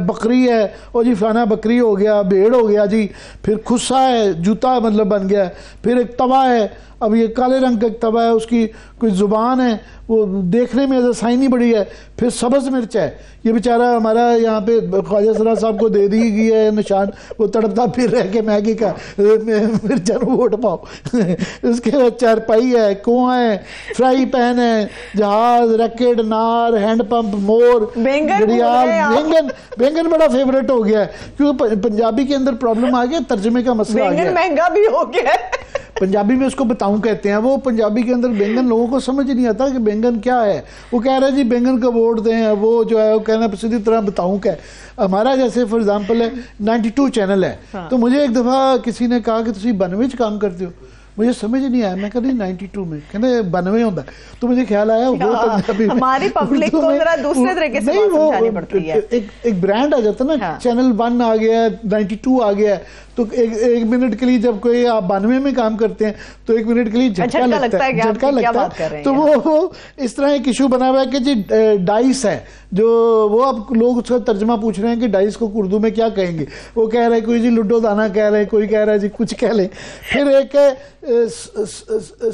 S1: بکری ہے، اور جی فلانا بکری ہو گیا، بھیڑ ہو گیا جی، پھر خصہ ہے، جوتا مطلب بن گیا ہے، پھر ایک توا ہے. اب یہ کالے رنگ کا ایک توا ہے، اس کی کوئی زبان ہے، وہ دیکھنے میں سائنی بڑی ہے. پھر سبز مرچ ہے، یہ بیچارہ ہمارا یہاں پہ خواجہ سرا صاحب کو دے دی گئی ہے نشان، وہ تڑپتا پھر رہ کے میگی کا مرچا ووٹ پاؤ. اس کے بعد چارپائی ہے، کنواں ہے، فرائی پین ہے، جہاز، ریکٹ، نار، ہینڈ پمپ، مور، گھڑیال. بینگن بڑا فیوریٹ ہو گیا ہے کیونکہ پنجابی کے اندر پرابلم آ گیا، ترجمے کا مسئلہ آ گیا،
S2: بینگن مہنگا بھی ہو گیا ہے.
S1: پنجابی میں اس کو بتاؤں کہتے ہیں، وہ پنجابی کے اندر بینگن لوگوں کو سمجھ نہیں آتا کہ بینگن کیا ہے. وہ کہہ رہے جی بینگن کا ووٹ دیں، وہ جو ہے وہ کہنا سیدھی طرح بتاؤں کیا ہے. ہمارا جیسے فار ایگزامپل ہے 92 چینل ہے، تو مجھے ایک دفعہ کسی نے کہا کہ تسی 92 کام کرتے ہو، مجھے سمجھ نہیں آیا. میں کہا نہیں 92 میں کہنے 92 ہوتا ہے، تو مجھے خیال آیا وہ پنجابی میں
S2: ہماری پبلک کو ذرا دوسرے طریقے سے سمجھانی پڑتی ہے.
S1: ایک برانڈ آ جاتا نا، چینل 1 آ گیا ہے، 92 آ گیا ہے، تو ایک منٹ کے لیے جب کوئی آپ 92 میں کام کرتے ہیں تو ایک منٹ کے لیے جھٹکا لگتا ہے. تو وہ اس طرح ایک ایشو بنا ہوا ہے کہ جی ڈائس ہے، جو وہ اب لوگ اس کا ترجمہ پوچھ رہے ہیں کہ ڈائس کو اردو میں کیا کہیں گے. وہ کہہ رہے ہیں کوئی جی لڈو دانا کہہ رہے ہیں، کوئی کہہ رہا ہے جی کچھ کہہ لیں. پھر ایک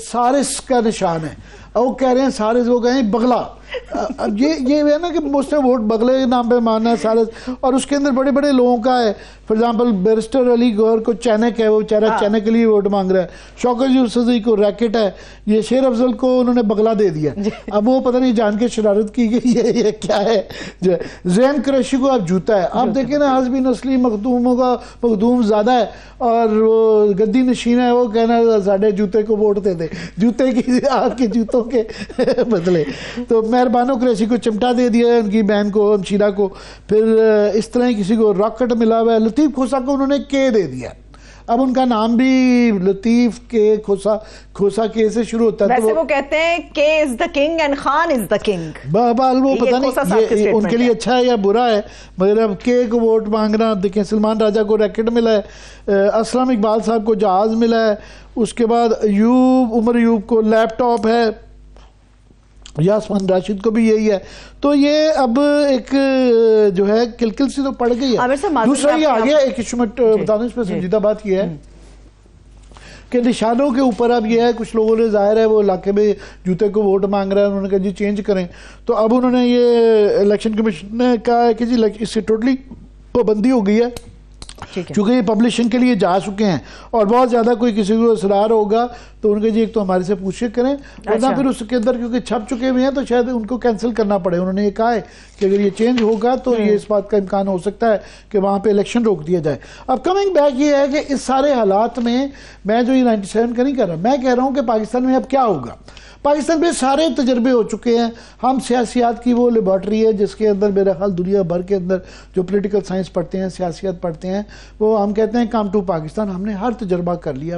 S1: سارس کا نشان ہے، وہ کہہ رہے ہیں سارس، وہ کہیں بغلا. اب یہ ہے نا کہ مجھ سے ووٹ بغلے کے نام پہ ماننا ہے سارس. اور اس کے اندر بڑے بڑے لوگوں کا ہے، فار ایگزامپل بیرسٹر علی گوہر کو چینک ہے، وہ بیچارہ چینک کے لیے ووٹ مانگ رہا ہے. شوکت یوسفزئی کو ریکٹ ہے، یہ شیر افضل کو انہوں نے بغلا دے دیا. اب وہ پتہ نہیں جان کے شرارت کی گئی ہے یہ کیا ہے. زین قریشی کو اب جوتا ہے. آپ دیکھیں نا حزبی نسلی مخدوموں کا مخدوم زیادہ ہے، اور وہ گدی نشین ہے، وہ کہنا ساڑھے جوتے کو ووٹ دے دے، جوتے کی آپ کے جوتوں کے بدلے. تو مہربانو قریشی کو چمٹا دے دیا ہے، ان کی بہن کو، ہمشیرہ کو. پھر اس طرح کسی کو راکٹ ملا ہوا ہے. لطیف کھوسا کو انہوں نے کے دے دیا. اب ان کا نام بھی لطیف کے کھوسا کے سے شروع ہوتا ہے.
S2: ویسے وہ کہتے ہیں کے is the king and Khan is the king.
S1: بہرحال وہ پتہ نہیں ان کے لیے اچھا ہے یا برا ہے، مگر اب کے کو ووٹ مانگنا. دیکھیں سلمان راجہ کو ریکٹ ملا ہے، اسلم اقبال صاحب کو جہاز ملا ہے. اس کے بعد عمر ایوب کو لیپ ٹاپ ہے، یاسمین راشد کو بھی یہی ہے. تو یہ اب ایک جو ہے کلکل سی تو پڑ گئی ہے. دوسرا یہ آگیا ایک ایشو میں بتا دوں، اس پہ سنجیدہ بات یہ ہے کہ نشانوں کے اوپر اب یہ ہے کچھ لوگوں نے ظاہر ہے وہ علاقے میں جوتے کو ووٹ مانگ رہا ہے، انہوں نے کہا جی چینج کریں. تو اب انہوں نے یہ الیکشن کمیشن نے کہا ہے کہ جی اس سے ٹوٹلی پابندی ہو گئی ہے. چونکہ یہ پبلشنگ کے لیے جا چکے ہیں اور بہت زیادہ کوئی کسی کو اصرار ہوگا تو ان کے جی ایک تو ہمارے سے پوچھ کے کریں، ورنہ پھر اس کے اندر کیونکہ چھپ چکے ہوئے ہیں تو شاید ان کو کینسل کرنا پڑے. انہوں نے یہ کہا ہے کہ اگر یہ چینج ہوگا تو یہ اس بات کا امکان ہو سکتا ہے کہ وہاں پہ الیکشن روک دیا جائے. اب کمنگ بیک یہ ہے کہ اس سارے حالات میں جو یہ 97 کا نہیں کر رہا، میں کہہ رہا ہوں کہ پاکستان میں اب کیا ہوگا. پاکستان میں سارے تجربے ہو چکے ہیں. ہم سیاسیات کی وہ لیبارٹری ہے جس کے اندر میرا خیال دنیا بھر کے اندر جو پولیٹیکل سائنس پڑھتے ہیں، سیاسیات پڑھتے ہیں، وہ ہم کہتے ہیں کم ٹو پاکستان. ہم نے ہر تجربہ کر لیا.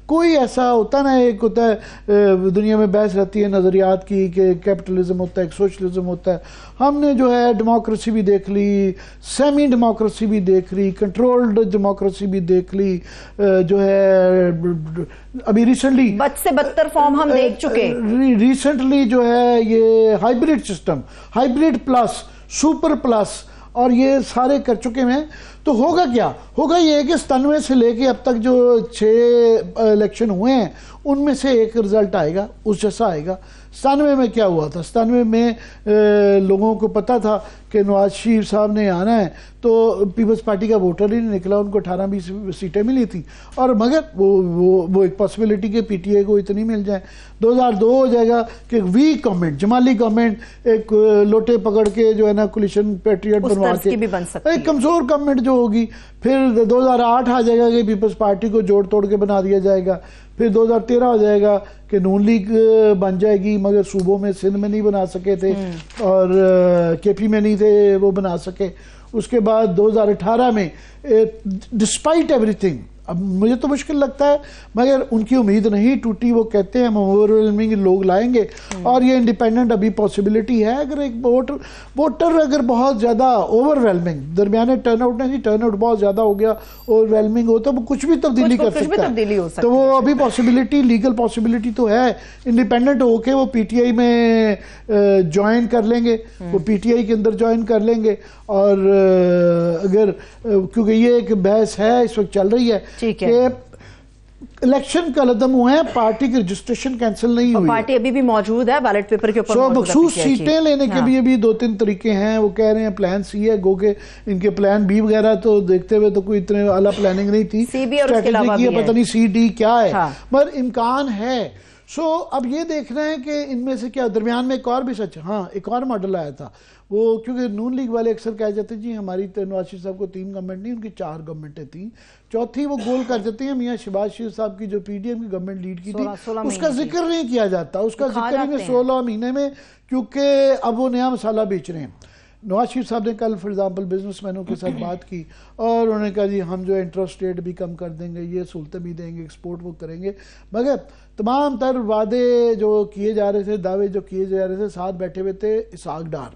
S1: کوئی ایسا ہوتا نا، ایک ہوتا ہے دنیا میں بحث رہتی ہے نظریات کی کہ کیپٹلزم ہوتا ہے، ایک سوشلزم ہوتا ہے. ہم نے جو ہے ڈیموکریسی بھی دیکھ لی، سیمی ڈیموکریسی بھی دیکھ لی، کنٹرولڈ ڈیموکریسی بھی دیکھ لی، جو ہے ابھی ریسنٹلی
S2: بد سے بدتر فارم ہم دیکھ چکے.
S1: ریسنٹلی جو ہے یہ hybrid system, hybrid plus, super plus, اور یہ سارے کر چکے ہیں. تو ہوگا کیا؟ ہوگا یہ کہ 97 سے لے کے اب تک جو 6 الیکشن ہوئے ہیں ان میں سے ایک رزلٹ آئے گا، اس جیسا آئے گا. 97 میں کیا ہوا تھا؟ 97 میں لوگوں کو پتا تھا کہ نواز شریف صاحب نے آنا ہے تو پیپلز پارٹی کا ووٹر ہی نہیں نکلا. ان کو 18-20 سیٹیں ملی تھیں، اور مگر وہ ایک پاسبلٹی کہ پی ٹی اے کو اتنی مل جائیں. 2002 ہو جائے گا کہ ویک گورنمنٹ، جمالی گورنمنٹ، ایک لوٹے پکڑ کے جو ہے نا کولیشن پیٹریٹ بنوا کے ایک کمزور گورنمنٹ جو ہوگی. پھر 2008 آ جائے گا کہ پیپلز پارٹی کو جوڑ توڑ کے بنا دیا جائے گا. پھر 2013 ہو جائے گا کہ نون لیگ بن جائے گی، مگر صوبوں میں سندھ میں نہیں بنا سکے تھے اور کے پی میں نہیں تھے وہ بنا سکے. اس کے بعد 2018 میں ڈسپائٹ ایوری تھنگ، اب مجھے تو مشکل لگتا ہے مگر ان کی امید نہیں ٹوٹی. وہ کہتے ہیں ہم اوور ویلمنگ لوگ لائیں گے، اور یہ انڈیپینڈنٹ ابھی پاسبلٹی ہے. اگر ایک ووٹر اگر بہت زیادہ اوور ویلمنگ، درمیانے ٹرن آؤٹ نہیں، ٹرن آؤٹ بہت زیادہ ہو گیا، اوور ویلمنگ ہو تو وہ کچھ بھی تبدیلی کر سکتا ہے. تو وہ ابھی پاسبلٹی، لیگل پاسبلٹی تو ہے. انڈیپینڈنٹ ہو کے وہ پی ٹی آئی میں جوائن کر لیں گے، وہ پی ٹی آئی کے اندر جوائن کر لیں گے. اور اگر کیونکہ یہ ایک بحث ہے اس وقت چل رہی ہے کہ الیکشن کا لدم ہوئے ہیں، پارٹی کی رجسٹریشن کینسل نہیں ہوئی،
S2: پارٹی ابھی بھی موجود ہے، بیلٹ پیپر کے اوپر
S1: مخصوص سیٹیں لینے کے بھی ابھی 2-3 طریقے ہیں. وہ کہہ رہے ہیں پلان سی ہے، گو کہ ان کے پلان بی وغیرہ تو دیکھتے ہوئے تو کوئی اتنے اعلیٰ پلاننگ نہیں تھی، اسٹریٹجی کی پتہ نہیں سی ڈی کیا ہے، مگر امکان ہے. اب یہ دیکھنا ہے کہ ان میں سے کیا. درمیان میں ایک اور بھی سچ، ہاں ایک اور ماڈل آیا تھا، وہ کیونکہ نون لیگ والے اکثر کہہ جاتے ہیں جی ہماری نواز شریف صاحب کو 3 گورنمنٹ نہیں، ان کی 4 گورنمنٹیں تھیں، چوتھی وہ گول کر دیتے ہیں میاں شہباز شریف صاحب کی جو پی ڈی ایم کی گورنمنٹ لیڈ کی تھی، اس کا ذکر نہیں کیا جاتا. اس کا ذکر ہی 16 مہینے میں، کیونکہ اب وہ نیا مسالہ بیچ رہے ہیں. نواز شریف صاحب نے کل فار ایگزامپل بزنس مینوں کے ساتھ بات کی اور انہوں نے کہا جی ہم جو انٹرسٹ ریٹ بھی کم کر دیں گے، یہ سہولتیں بھی دیں گے، ایکسپورٹ وہ کریں گے. مگر تمام تر وعدے جو کیے جا رہے تھے، دعوے جو کیے جا رہے تھے، ساتھ بیٹھے ہوئے تھے اسحاق ڈار.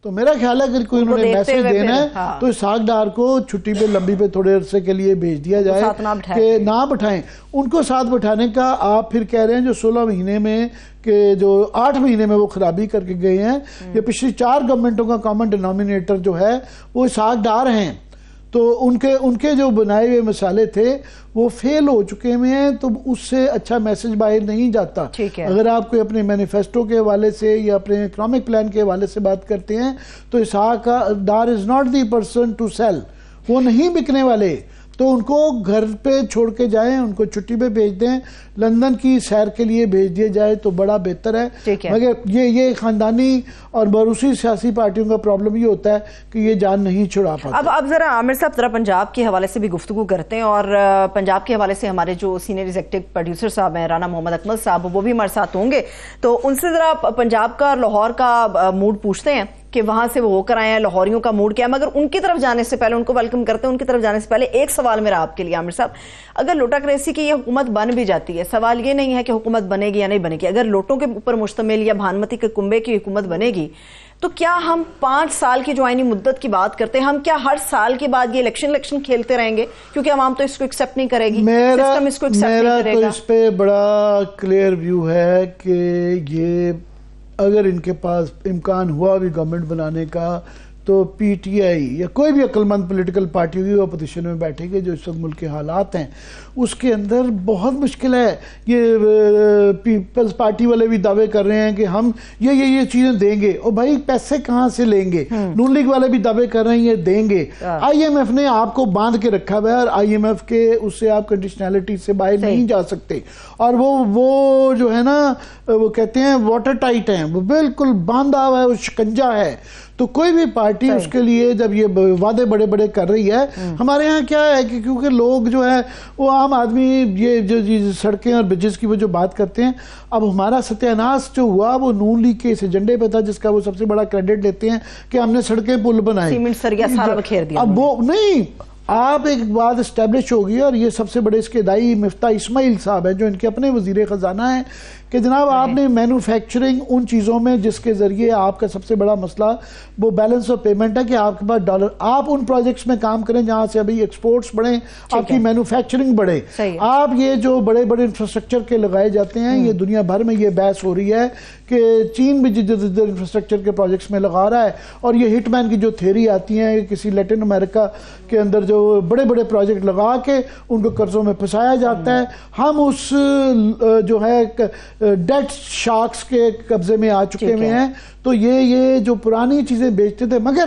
S1: تو میرا خیال ہے اگر کوئی انہوں نے میسج دینا ہے تو اسحاق ڈار کو چھٹی پہ لمبی پہ تھوڑے عرصے کے لیے بھیج دیا جائے کہ نہ بٹھائیں. ان کو ساتھ بٹھانے کا آپ پھر کہہ رہے ہیں جو 16 مہینے میں کہ جو 8 مہینے میں وہ خرابی کر کے گئے ہیں، یہ پچھلی 4 گورنمنٹوں کا کامن ڈینومینیٹر جو ہے وہ اسحاق ڈار ہیں. تو ان کے جو بنائے ہوئے مسالے تھے وہ فیل ہو چکے ہیں، تو اس سے اچھا میسج باہر نہیں جاتا. اگر آپ کوئی اپنے مینیفیسٹو کے حوالے سے یا اپنے اکنامک پلان کے حوالے سے بات کرتے ہیں تو Ishaq Dar is not the person to sell, وہ نہیں بکنے والے. تو ان کو گھر پہ چھوڑ کے جائیں، ان کو چھٹی پہ بھیج دیں، لندن کی سیر کے لیے بھیج دیے جائے تو بڑا بہتر ہے. مگر یہ خاندانی اور بروسی سیاسی پارٹیوں کا پرابلم یہ ہوتا ہے کہ یہ جان نہیں چھڑا پاتے.
S2: اب ذرا عامر صاحب ذرا پنجاب کے حوالے سے بھی گفتگو کرتے ہیں، اور پنجاب کے حوالے سے ہمارے جو سینئر ایگزیکٹو پروڈیوسر صاحب ہیں رانا محمد اکمل صاحب، وہ بھی ہمارے ساتھ ہوں گے. تو ان سے ذرا پنجاب کا اور لاہور کا موڈ پوچھتے ہیں کہ وہاں سے وہ ہو کر آئے ہیں، لاہوریوں کا موڈ کیا ہے. مگر ان کی طرف جانے سے پہلے، ان کو ویلکم کرتے ہیں، ان کی طرف جانے سے پہلے ایک سوال میرا آپ کے لیے عامر صاحب، اگر لوٹاکریسی کی یہ حکومت بن بھی جاتی ہے، سوال یہ نہیں ہے کہ حکومت بنے گی یا نہیں بنے گی، اگر لوٹوں کے اوپر مشتمل یا بھانمتی کے کنبے کی حکومت بنے گی تو کیا ہم 5 سال کی جو آئینی مدت کی بات کرتے ہیں، ہم کیا ہر سال کے بعد یہ الیکشن کھیلتے رہیں گے؟ کیونکہ عوام تو اس کو ایکسیپٹ نہیں کرے گی، سسٹم اس کو ایکسیپٹ نہیں کرے گا.
S1: میرا تو اس پہ بڑا کلیئر ویو ہے کہ یہ اگر ان کے پاس امکان ہوا بھی گورنمنٹ بنانے کا تو پی ٹی آئی یا کوئی بھی عقل مند پولیٹیکل پارٹی ہوگی وہ اپوزیشن میں بیٹھے گی. جو اس وقت ملک کے حالات ہیں اس کے اندر بہت مشکل ہے. یہ پیپلز پارٹی والے بھی دعوے کر رہے ہیں کہ ہم یہ چیزیں دیں گے, اور بھائی پیسے کہاں سے لیں گے؟ نون لیگ والے بھی دعوے کر رہے ہیں یہ دیں گے. آئی ایم ایف نے آپ کو باندھ کے رکھا ہوا ہے, اور آئی ایم ایف کے اس سے آپ کنڈیشنلٹی سے باہر نہیں جا سکتے, اور وہ جو ہے نا وہ کہتے ہیں واٹر ٹائٹ ہیں, وہ بالکل باندھا ہوا ہے, وہ شکنجا ہے. تو کوئی بھی پارٹی اس کے لیے جب یہ وعدے بڑے بڑے کر رہی ہے, ہمارے ہاں کیا ہے کہ کیونکہ لوگ جو ہے وہ عام آدمی یہ جو سڑکیں اور برجز کی وہ جو بات کرتے ہیں, اب ہمارا ستیہ ناش جو ہوا وہ نون لیگ کے اس ایجنڈے پہ تھا جس کا وہ سب سے بڑا کریڈٹ لیتے ہیں کہ ہم نے سڑکیں پل بنائے,
S2: سیمنٹ سریا سارا بکھیر دیا.
S1: اب وہ نہیں, آپ ایک بات اسٹیبلش ہوگی, اور یہ سب سے بڑے اس کے دائی مفتاح اسماعیل صاحب ہیں جو ان کے اپنے وزیر خزانہ ہیں, کہ جناب آپ نے مینوفیکچرنگ ان چیزوں میں جس کے ذریعے آپ کا سب سے بڑا مسئلہ وہ بیلنس آف پیمنٹ ہے کہ آپ کے پاس ڈالر, آپ ان پروجیکٹس میں کام کریں جہاں سے ابھی ایکسپورٹس بڑھیں, آپ کی مینوفیکچرنگ بڑھے. آپ یہ جو بڑے بڑے انفراسٹرکچر کے لگائے جاتے ہیں, یہ دنیا بھر میں یہ بحث ہو رہی ہے کہ چین بھی جدید انفراسٹرکچر کے پروجیکٹس میں لگا رہا ہے, اور یہ ہٹ مین کی جو تھیری آتی ہیں کسی لیٹن امریکہ کے اندر جو بڑے بڑے پروجیکٹ لگا کے ان کو قرضوں میں پھنسایا جاتا ہے. ہم اس جو ہے ڈیٹ شارکس کے قبضے میں آ چکے ہوئے ہیں. تو یہ جو پرانی چیزیں بیچتے تھے, مگر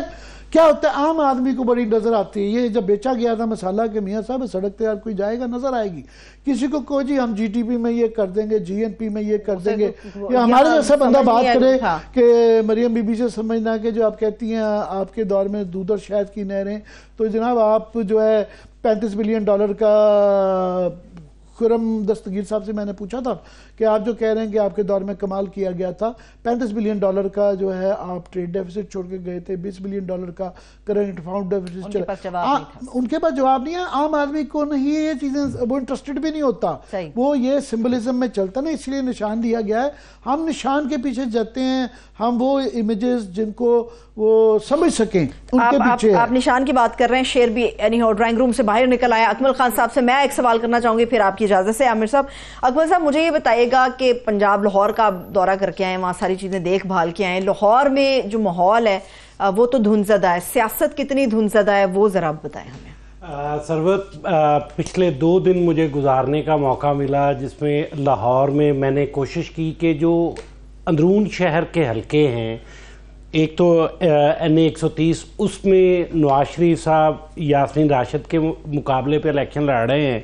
S1: کیا ہوتا ہے عام آدمی کو بڑی نظر آتی ہے. یہ جب بیچا گیا تھا مسالہ کہ میاں صاحب سڑک تیار کوئی جائے گا نظر آئے گی, کسی کو کوئی جی ہم جی ٹی پی میں یہ کر دیں گے, جی این پی میں یہ کر دیں گے, یا ہمارے جیسا بندہ بات کرے کہ مریم بی بی سے سمجھنا کہ جو آپ کہتی ہیں آپ کے دور میں دودھ اور شہد کی نہریں, تو جناب آپ جو ہے $35 بلین کا خرم دستگیر صاحب سے میں نے پوچھا تھا کہ آپ جو کہہ رہے ہیں کہ آپ کے دور میں کمال کیا گیا تھا, $35 بلین کا جو ہے آپ ٹریڈ ڈیفیسٹ چھوڑ کے گئے تھے, $20 بلین کا کرنٹ فاؤنڈ ڈیفیسٹ چلا, ان کے پاس جواب نہیں ہے. عام آدمی کو نہیں یہ چیزیں, وہ انٹرسٹڈ بھی نہیں ہوتا, وہ یہ سمبلزم میں چلتا نا, اس لیے نشان دیا گیا ہے. ہم نشان کے پیچھے جاتے ہیں, ہم وہ امیجز جن کو وہ سمجھ سکیں ان کے پیچھے.
S2: آپ نشان کی بات کر رہے ہیں, شیر بھی ڈرائنگ روم سے باہر نکل آیا. اکمل خان صاحب سے میں ایک سوال کرنا چاہوں گی پھر آپ کی اجازت سے. عامر صاحب, اکمل صاحب مجھے یہ بتائیے گا کہ پنجاب لاہور کا دورہ کر کے آئے, وہاں ساری چیزیں دیکھ بھال کے آئے, لاہور میں جو ماحول ہے وہ تو دھنزدہ ہے, سیاست کتنی دھنزدہ ہے وہ ذرا بتائیں ہمیں.
S3: سرورت, پچھلے 2 دن مجھے گزارنے کا موقع ملا جس میں لاہور میں نے کوشش کی کہ جو اندرون شہر کے حلقے ہیں, ایک تو NA 130, اس میں نواز شریف صاحب یاسمین راشد کے مقابلے پہ الیکشن لڑ رہے ہیں,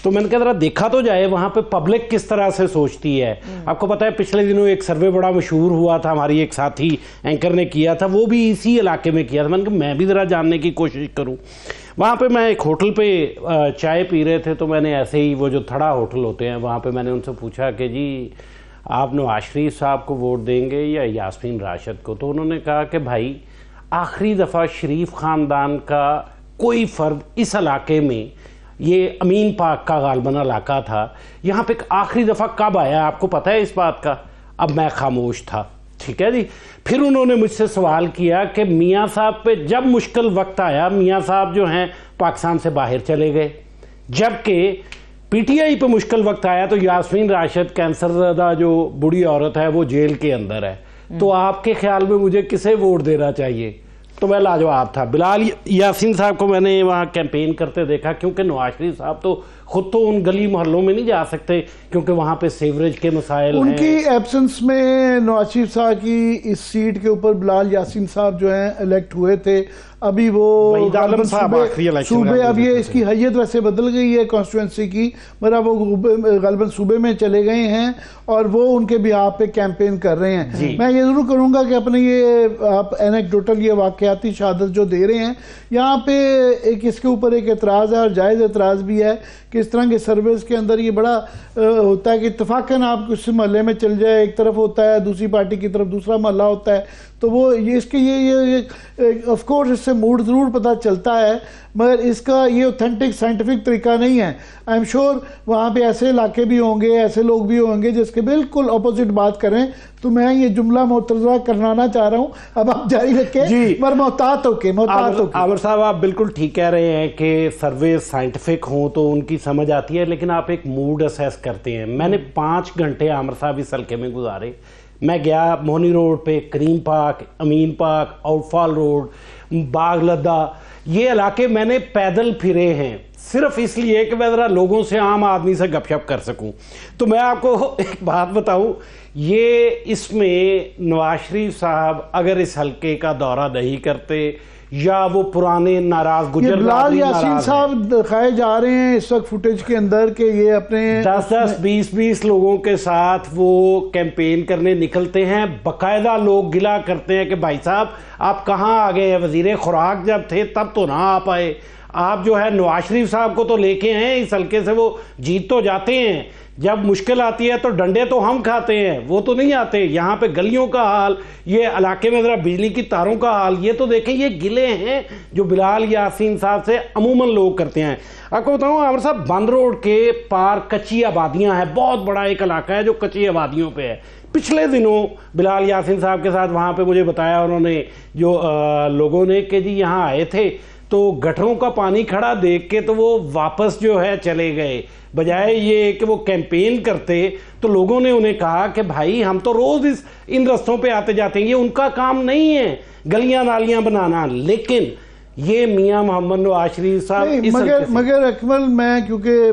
S3: تو میں نے کہا ذرا دیکھا تو جائے وہاں پہ پبلک کس طرح سے سوچتی ہے. آپ کو پتہ ہے پچھلے دنوں ایک سروے بڑا مشہور ہوا تھا, ہماری ایک ساتھی اینکر نے کیا تھا, وہ بھی اسی علاقے میں کیا تھا. میں نے کہا میں بھی ذرا جاننے کی کوشش کروں. وہاں پہ میں ایک ہوٹل پہ چائے پی رہے تھے, تو میں نے ایسے ہی وہ جو تھڑا ہوٹل ہوتے ہیں وہاں پہ میں نے ان سے پوچھا کہ جی آپ نواز شریف صاحب کو ووٹ دیں گے یا یاسمین راشد کو؟ تو انہوں نے کہا کہ بھائی آخری دفعہ شریف خاندان کا کوئی فرد اس علاقے میں, یہ امین پاک کا غالباً علاقہ تھا, یہاں پہ آخری دفعہ کب آیا آپ کو پتہ ہے اس بات کا؟ اب میں خاموش تھا. ٹھیک ہے جی. پھر انہوں نے مجھ سے سوال کیا کہ میاں صاحب پہ جب مشکل وقت آیا, میاں صاحب جو ہیں پاکستان سے باہر چلے گئے, جبکہ پی ٹی آئی پہ مشکل وقت آیا تو یاسمین راشد کینسر زدہ جو بڑی عورت ہے وہ جیل کے اندر ہے. تو آپ کے خیال میں مجھے کسے ووٹ دینا چاہیے؟ تو میں لاجواب تھا. بلال یاسین صاحب کو میں نے وہاں کیمپین کرتے دیکھا, کیونکہ نواز شریف صاحب تو خود تو ان گلی محلوں میں نہیں جا سکتے کیونکہ وہاں پہ سیوریج کے مسائل ہیں.
S1: ان کی ایبسنس میں نواز شریف صاحب کی اس سیٹ کے اوپر بلال یاسین صاحب جو ہیں الیکٹ ہوئے تھے. ابھی وہ صوبے, اب یہ اس کی حیت ویسے بدل گئی ہے کانسٹیٹوئنسی کی, مگر وہ غالباً صوبے میں چلے گئے ہیں اور وہ ان کے بیہاف پہ کیمپین کر رہے ہیں. میں یہ ضرور کروں گا کہ اپنے یہ آپ اینیکڈوٹل یہ واقعاتی شہادت جو دے رہے ہیں, یہاں پہ ایک اس کے اوپر ایک اعتراض ہے اور جائز اعتراض بھی ہے کہ اس طرح کے سرویز کے اندر یہ بڑا ہوتا ہے کہ اتفاقاً آپ اس محلے میں چل جائے, ایک طرف ہوتا ہے دوسری پارٹی کی طرف دوسرا محلہ ہوتا ہے, تو وہ اس کے یہ آف کورس اس سے موڈ ضرور پتہ چلتا ہے, مگر اس کا یہ اوتھینٹک سائنٹیفک طریقہ نہیں ہے. آئی ایم شیور وہاں پہ ایسے علاقے بھی ہوں گے, ایسے لوگ بھی ہوں گے جس کے بالکل اپوزٹ بات کریں. تو میں یہ جملہ معترضہ کرنا چاہ رہا ہوں, اب آپ جاری رکھیں مگر محتاط ہو کے.
S3: عامر صاحب آپ بالکل ٹھیک کہہ رہے ہیں کہ سروے سائنٹیفک ہوں تو ان کی سمجھ آتی ہے, لیکن آپ ایک موڈ اسیس کرتے ہیں. میں نے 5 گھنٹے عامر صاحب اس حلقے میں گزارے, میں گیا مونی روڈ پہ، کریم پارک، امین پارک، آؤٹ فال روڈ، باغ لدہ، یہ علاقے میں نے پیدل پھرے ہیں صرف اس لیے کہ میں ذرا لوگوں سے، عام آدمی سے گپ شپ کر سکوں. تو میں آپ کو ایک بات بتاؤں، یہ اس میں نواز شریف صاحب اگر اس حلقے کا دورہ نہیں کرتے یا وہ پرانے ناراض گجر
S1: بلال یاسین صاحب دکھائے جا رہے ہیں اس وقت فوٹیج کے اندر کہ یہ اپنے
S3: 10-20 لوگوں کے ساتھ وہ کیمپین کرنے نکلتے ہیں. باقاعدہ لوگ گلا کرتے ہیں کہ بھائی صاحب آپ کہاں آ گئے ہیں، وزیر خوراک جب تھے تب تو نہ آ پائے. آپ جو ہے نواز شریف صاحب کو تو لے کے ہیں اس حلقے سے، وہ جیت تو جاتے ہیں، جب مشکل آتی ہے تو ڈنڈے تو ہم کھاتے ہیں، وہ تو نہیں آتے. یہاں پہ گلیوں کا حال، یہ علاقے میں ذرا بجلی کی تاروں کا حال، یہ تو دیکھیں. یہ گلے ہیں جو بلال یاسین صاحب سے عموماً لوگ کرتے ہیں. آپ کو بتاؤں عامر صاحب، بند روڈ کے پار کچی آبادیاں ہیں، بہت بڑا ایک علاقہ ہے جو کچی آبادیوں پہ ہے. پچھلے دنوں بلال یاسین صاحب کے ساتھ وہاں پہ مجھے بتایا انہوں نے جو لوگوں نے کہ جی یہاں آئے تھے تو گٹروں کا پانی کھڑا دیکھ کے تو وہ واپس جو ہے چلے گئے، بجائے یہ کہ وہ کیمپین کرتے. تو لوگوں نے انہیں کہا کہ بھائی ہم تو روز ان رستوں پہ آتے جاتے ہیں، یہ ان کا کام نہیں ہے گلیاں نالیاں بنانا. لیکن یہ میاں محمد نواز شریف صاحب
S1: مگر اکمل میں کیونکہ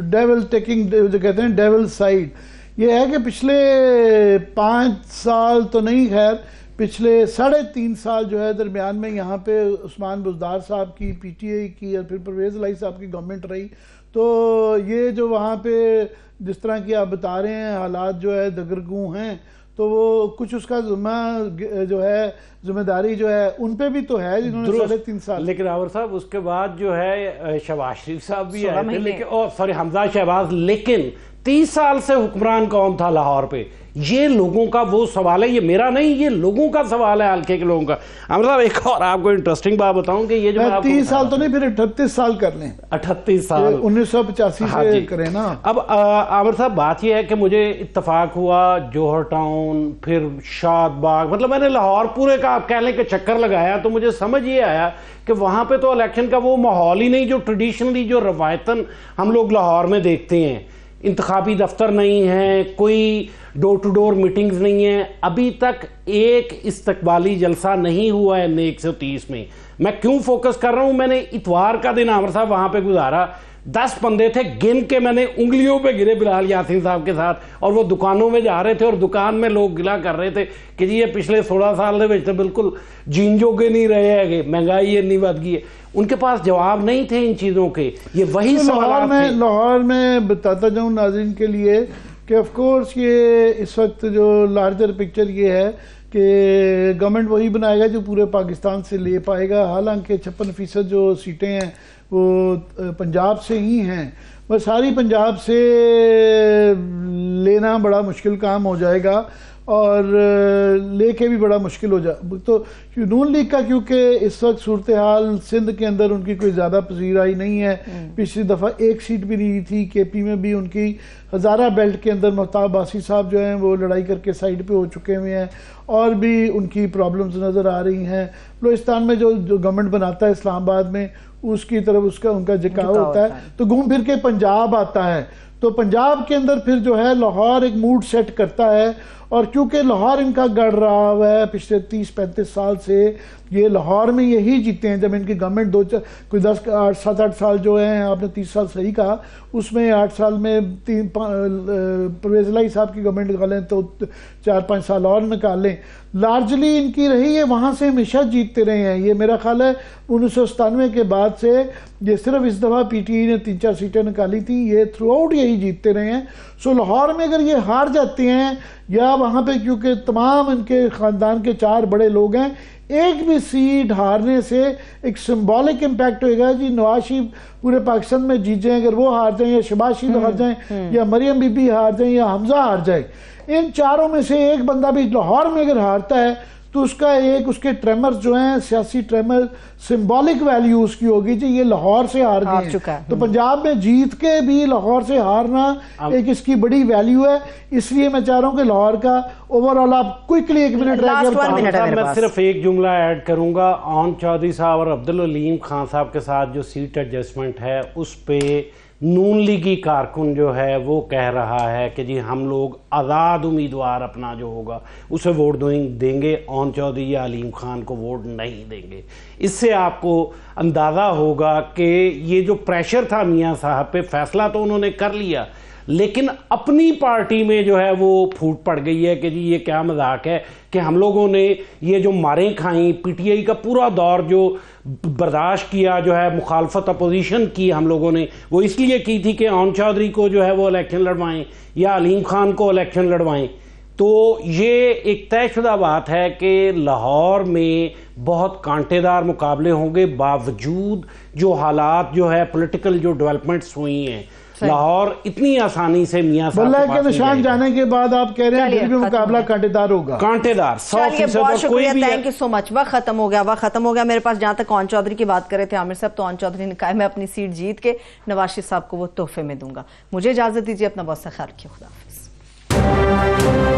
S1: ڈیول ٹیکنگ جو کہتے ہیں ڈیول سائیڈ، یہ ہے کہ پچھلے 5 سال تو نہیں، خیر پچھلے 3.5 سال جو ہے درمیان میں یہاں پہ عثمان بزدار صاحب کی پی ٹی آئی کی اور پھر پرویز الہی صاحب کی گورنمنٹ رہی. تو یہ جو وہاں پہ جس طرح کی آپ بتا رہے ہیں حالات جو ہے دگرگوں ہیں، تو وہ کچھ اس کا ذمہ داری جو ہے ان پہ بھی تو ہے جنہوں نے 3.5 سال.
S3: لیکن عامر صاحب اس کے بعد جو ہے شہباز شریف صاحب بھی آئے تھے، لیکن حمزہ شہباز، لیکن 30 سال سے حکمران قوم تھا لاہور پہ. یہ لوگوں کا وہ سوال ہے، یہ میرا نہیں، یہ لوگوں کا سوال ہے، حلقے کے لوگوں کا. عامر صاحب ایک اور آپ کو انٹرسٹنگ بات بتاؤں کہ یہ جو
S1: 30 سال تو نہیں، پھر 38 سال کر لیں،
S3: 38 سال
S1: 1985 سے کریں نا.
S3: اب عامر صاحب بات یہ ہے کہ مجھے اتفاق ہوا جوہر ٹاؤن، پھر شاد باغ، مطلب میں نے لاہور پورے کا آپ کہہ لیں کہ چکر لگایا. تو مجھے سمجھ یہ آیا کہ وہاں پہ تو الیکشن کا وہ ماحول ہی نہیں جو ٹریڈیشنلی جو روایتاً ہم لوگ لاہور میں دیکھتے ہیں. انتخابی دفتر نہیں ہے، کوئی ڈور ٹو ڈور میٹنگز نہیں ہیں. ابھی تک ایک استقبالی جلسہ نہیں ہوا ہے N130 میں. میں کیوں فوکس کر رہا ہوں، میں نے اتوار کا دن عامر صاحب وہاں پہ گزارا، 10 بندے تھے، گن کے میں نے انگلیوں پہ گرے بلال یاسین صاحب کے ساتھ. اور وہ دکانوں میں جا رہے تھے اور دکان میں لوگ گلا کر رہے تھے کہ جی یہ پچھلے 16 سال دے وچ بالکل جین جوگے نہیں رہے ہیں، مہنگائی اتنی بڑھ گئی ہے. ان کے پاس جواب نہیں تھے ان چیزوں کے. یہ وہی سوالات تھے.
S1: لاہور میں بتاتا جاؤں ناظرین کے لیے کہ آف کورس یہ اس وقت جو لارجر پکچر یہ ہے کہ گورنمنٹ وہی بنائے گا جو پورے پاکستان سے لے پائے گا. حالانکہ 56% جو سیٹیں ہیں وہ پنجاب سے ہی ہیں، بس ساری پنجاب سے لینا بڑا مشکل کام ہو جائے گا اور لے کے بھی بڑا مشکل ہو جائے. تو نون لیگ کا کیونکہ اس وقت صورتحال سندھ کے اندر ان کی کوئی زیادہ پذیرائی نہیں ہے. پچھلی دفعہ 1 سیٹ بھی نہیں تھی. کے پی میں بھی ان کی ہزارہ بیلٹ کے اندر مفتاح عباسی صاحب جو ہیں وہ لڑائی کر کے سائیڈ پہ ہو چکے ہوئے ہیں اور بھی ان کی پرابلمز نظر آ رہی ہیں. بلوچستان میں جو گورنمنٹ بناتا ہے اسلام آباد میں اس کی طرف ان کا جھکاؤ ہوتا ہے. تو گھوم پھر کے پنجاب آتا ہے. تو پنجاب کے اندر پھر جو ہے لاہور ایک موڈ سیٹ کرتا ہے. اور کیونکہ لاہور ان کا گڑھ رہا ہوا ہے پچھلے 30-35 سال سے، یہ لاہور میں یہی جیتے ہیں. جب ان کی گورنمنٹ کوئی 7-8 سال جو ہیں، آپ نے 30 سال صحیح کہا، اس میں 8 سال میں پرویز الہی صاحب کی گورنمنٹ نکالیں تو 4-5 سال اور نکالیں. لارجلی ان کی رہی ہے، وہاں سے ہمیشہ جیتتے رہے ہیں. یہ میرا خیال ہے 1997 کے بعد سے یہ صرف اس دفعہ پی ٹی آئی نے 3-4 سیٹیں نکالی تھی، یہ تھرو آؤٹ یہی جیتتے رہے ہیں. سو لاہور میں اگر یہ ہار جاتے ہیں یا وہاں پہ کیونکہ تمام ان کے خاندان کے 4 بڑے لوگ ہیں، ایک بھی سیٹ ہارنے سے ایک سمبولک امپیکٹ ہوئے گا. جی نواز شریف پورے پاکستان میں جیت جائیں، اگر وہ ہار جائیں یا شہباز شریف ہار جائیں یا مریم بی بی ہار جائیں یا حمزہ ہار جائے، ان 4 میں سے ایک بندہ بھی لاہور میں اگر ہارتا ہے تو اس کا ایک اس کے ٹریمرز جو ہیں سیاسی ٹریمر سمبولک ویلیو اس کی ہوگی جی یہ لاہور سے ہار گئے ہیں. تو پنجاب میں جیت کے بھی لاہور سے ہارنا ایک اس کی بڑی ویلیو ہے. اس لیے میں چاہ رہا ہوں کہ لاہور کا اوورآل آپ کوئکلی 1 منٹ رہ گیا.
S3: میں صرف ایک جملہ ایڈ کروں گا. آن چودھری صاحب اور عبدالعلیم خان صاحب کے ساتھ جو سیٹ ایڈجسٹمنٹ ہے اس پہ نون لیگی کارکن جو ہے وہ کہہ رہا ہے کہ جی ہم لوگ آزاد امیدوار اپنا جو ہوگا اسے ووٹ دیں گے، اون چودھری یا علیم خان کو ووٹ نہیں دیں گے. اس سے آپ کو اندازہ ہوگا کہ یہ جو پریشر تھا میاں صاحب پہ، فیصلہ تو انہوں نے کر لیا لیکن اپنی پارٹی میں جو ہے وہ پھوٹ پڑ گئی ہے کہ جی یہ کیا مذاق ہے کہ ہم لوگوں نے یہ جو ماریں کھائیں، پی ٹی آئی کا پورا دور جو برداشت کیا، جو ہے مخالفت اپوزیشن کی ہم لوگوں نے، وہ اس لیے کی تھی کہ اون چودھری کو جو ہے وہ الیکشن لڑوائیں یا علیم خان کو الیکشن لڑوائیں. تو یہ ایک طے شدہ بات ہے کہ لاہور میں بہت کانٹے دار مقابلے ہوں گے، باوجود جو حالات جو ہے پولیٹیکل جو ڈیولپمنٹس ہوئی ہیں. لاہور اتنی آسانی سے میاں صاحب
S1: واللہ کے نشان جانے کے بعد آپ کہہ رہے ہیں پھر بھی مقابلہ کانٹے دار ہوگا.
S3: کانٹے دار 100%.
S2: بہت شکریہ، تھینک یو سو مچ. وقت ختم ہو گیا میرے پاس. جہاں تک اون چودھری کی بات کر رہے تھے عامر صاحب، تو اون چودھری نے کہا میں اپنی سیٹ جیت کے نواز شریف صاحب کو وہ تحفے میں دوں گا. مجھے اجازت دیجیے، اپنا بہت سا خیال رکھیے. خدا حافظ.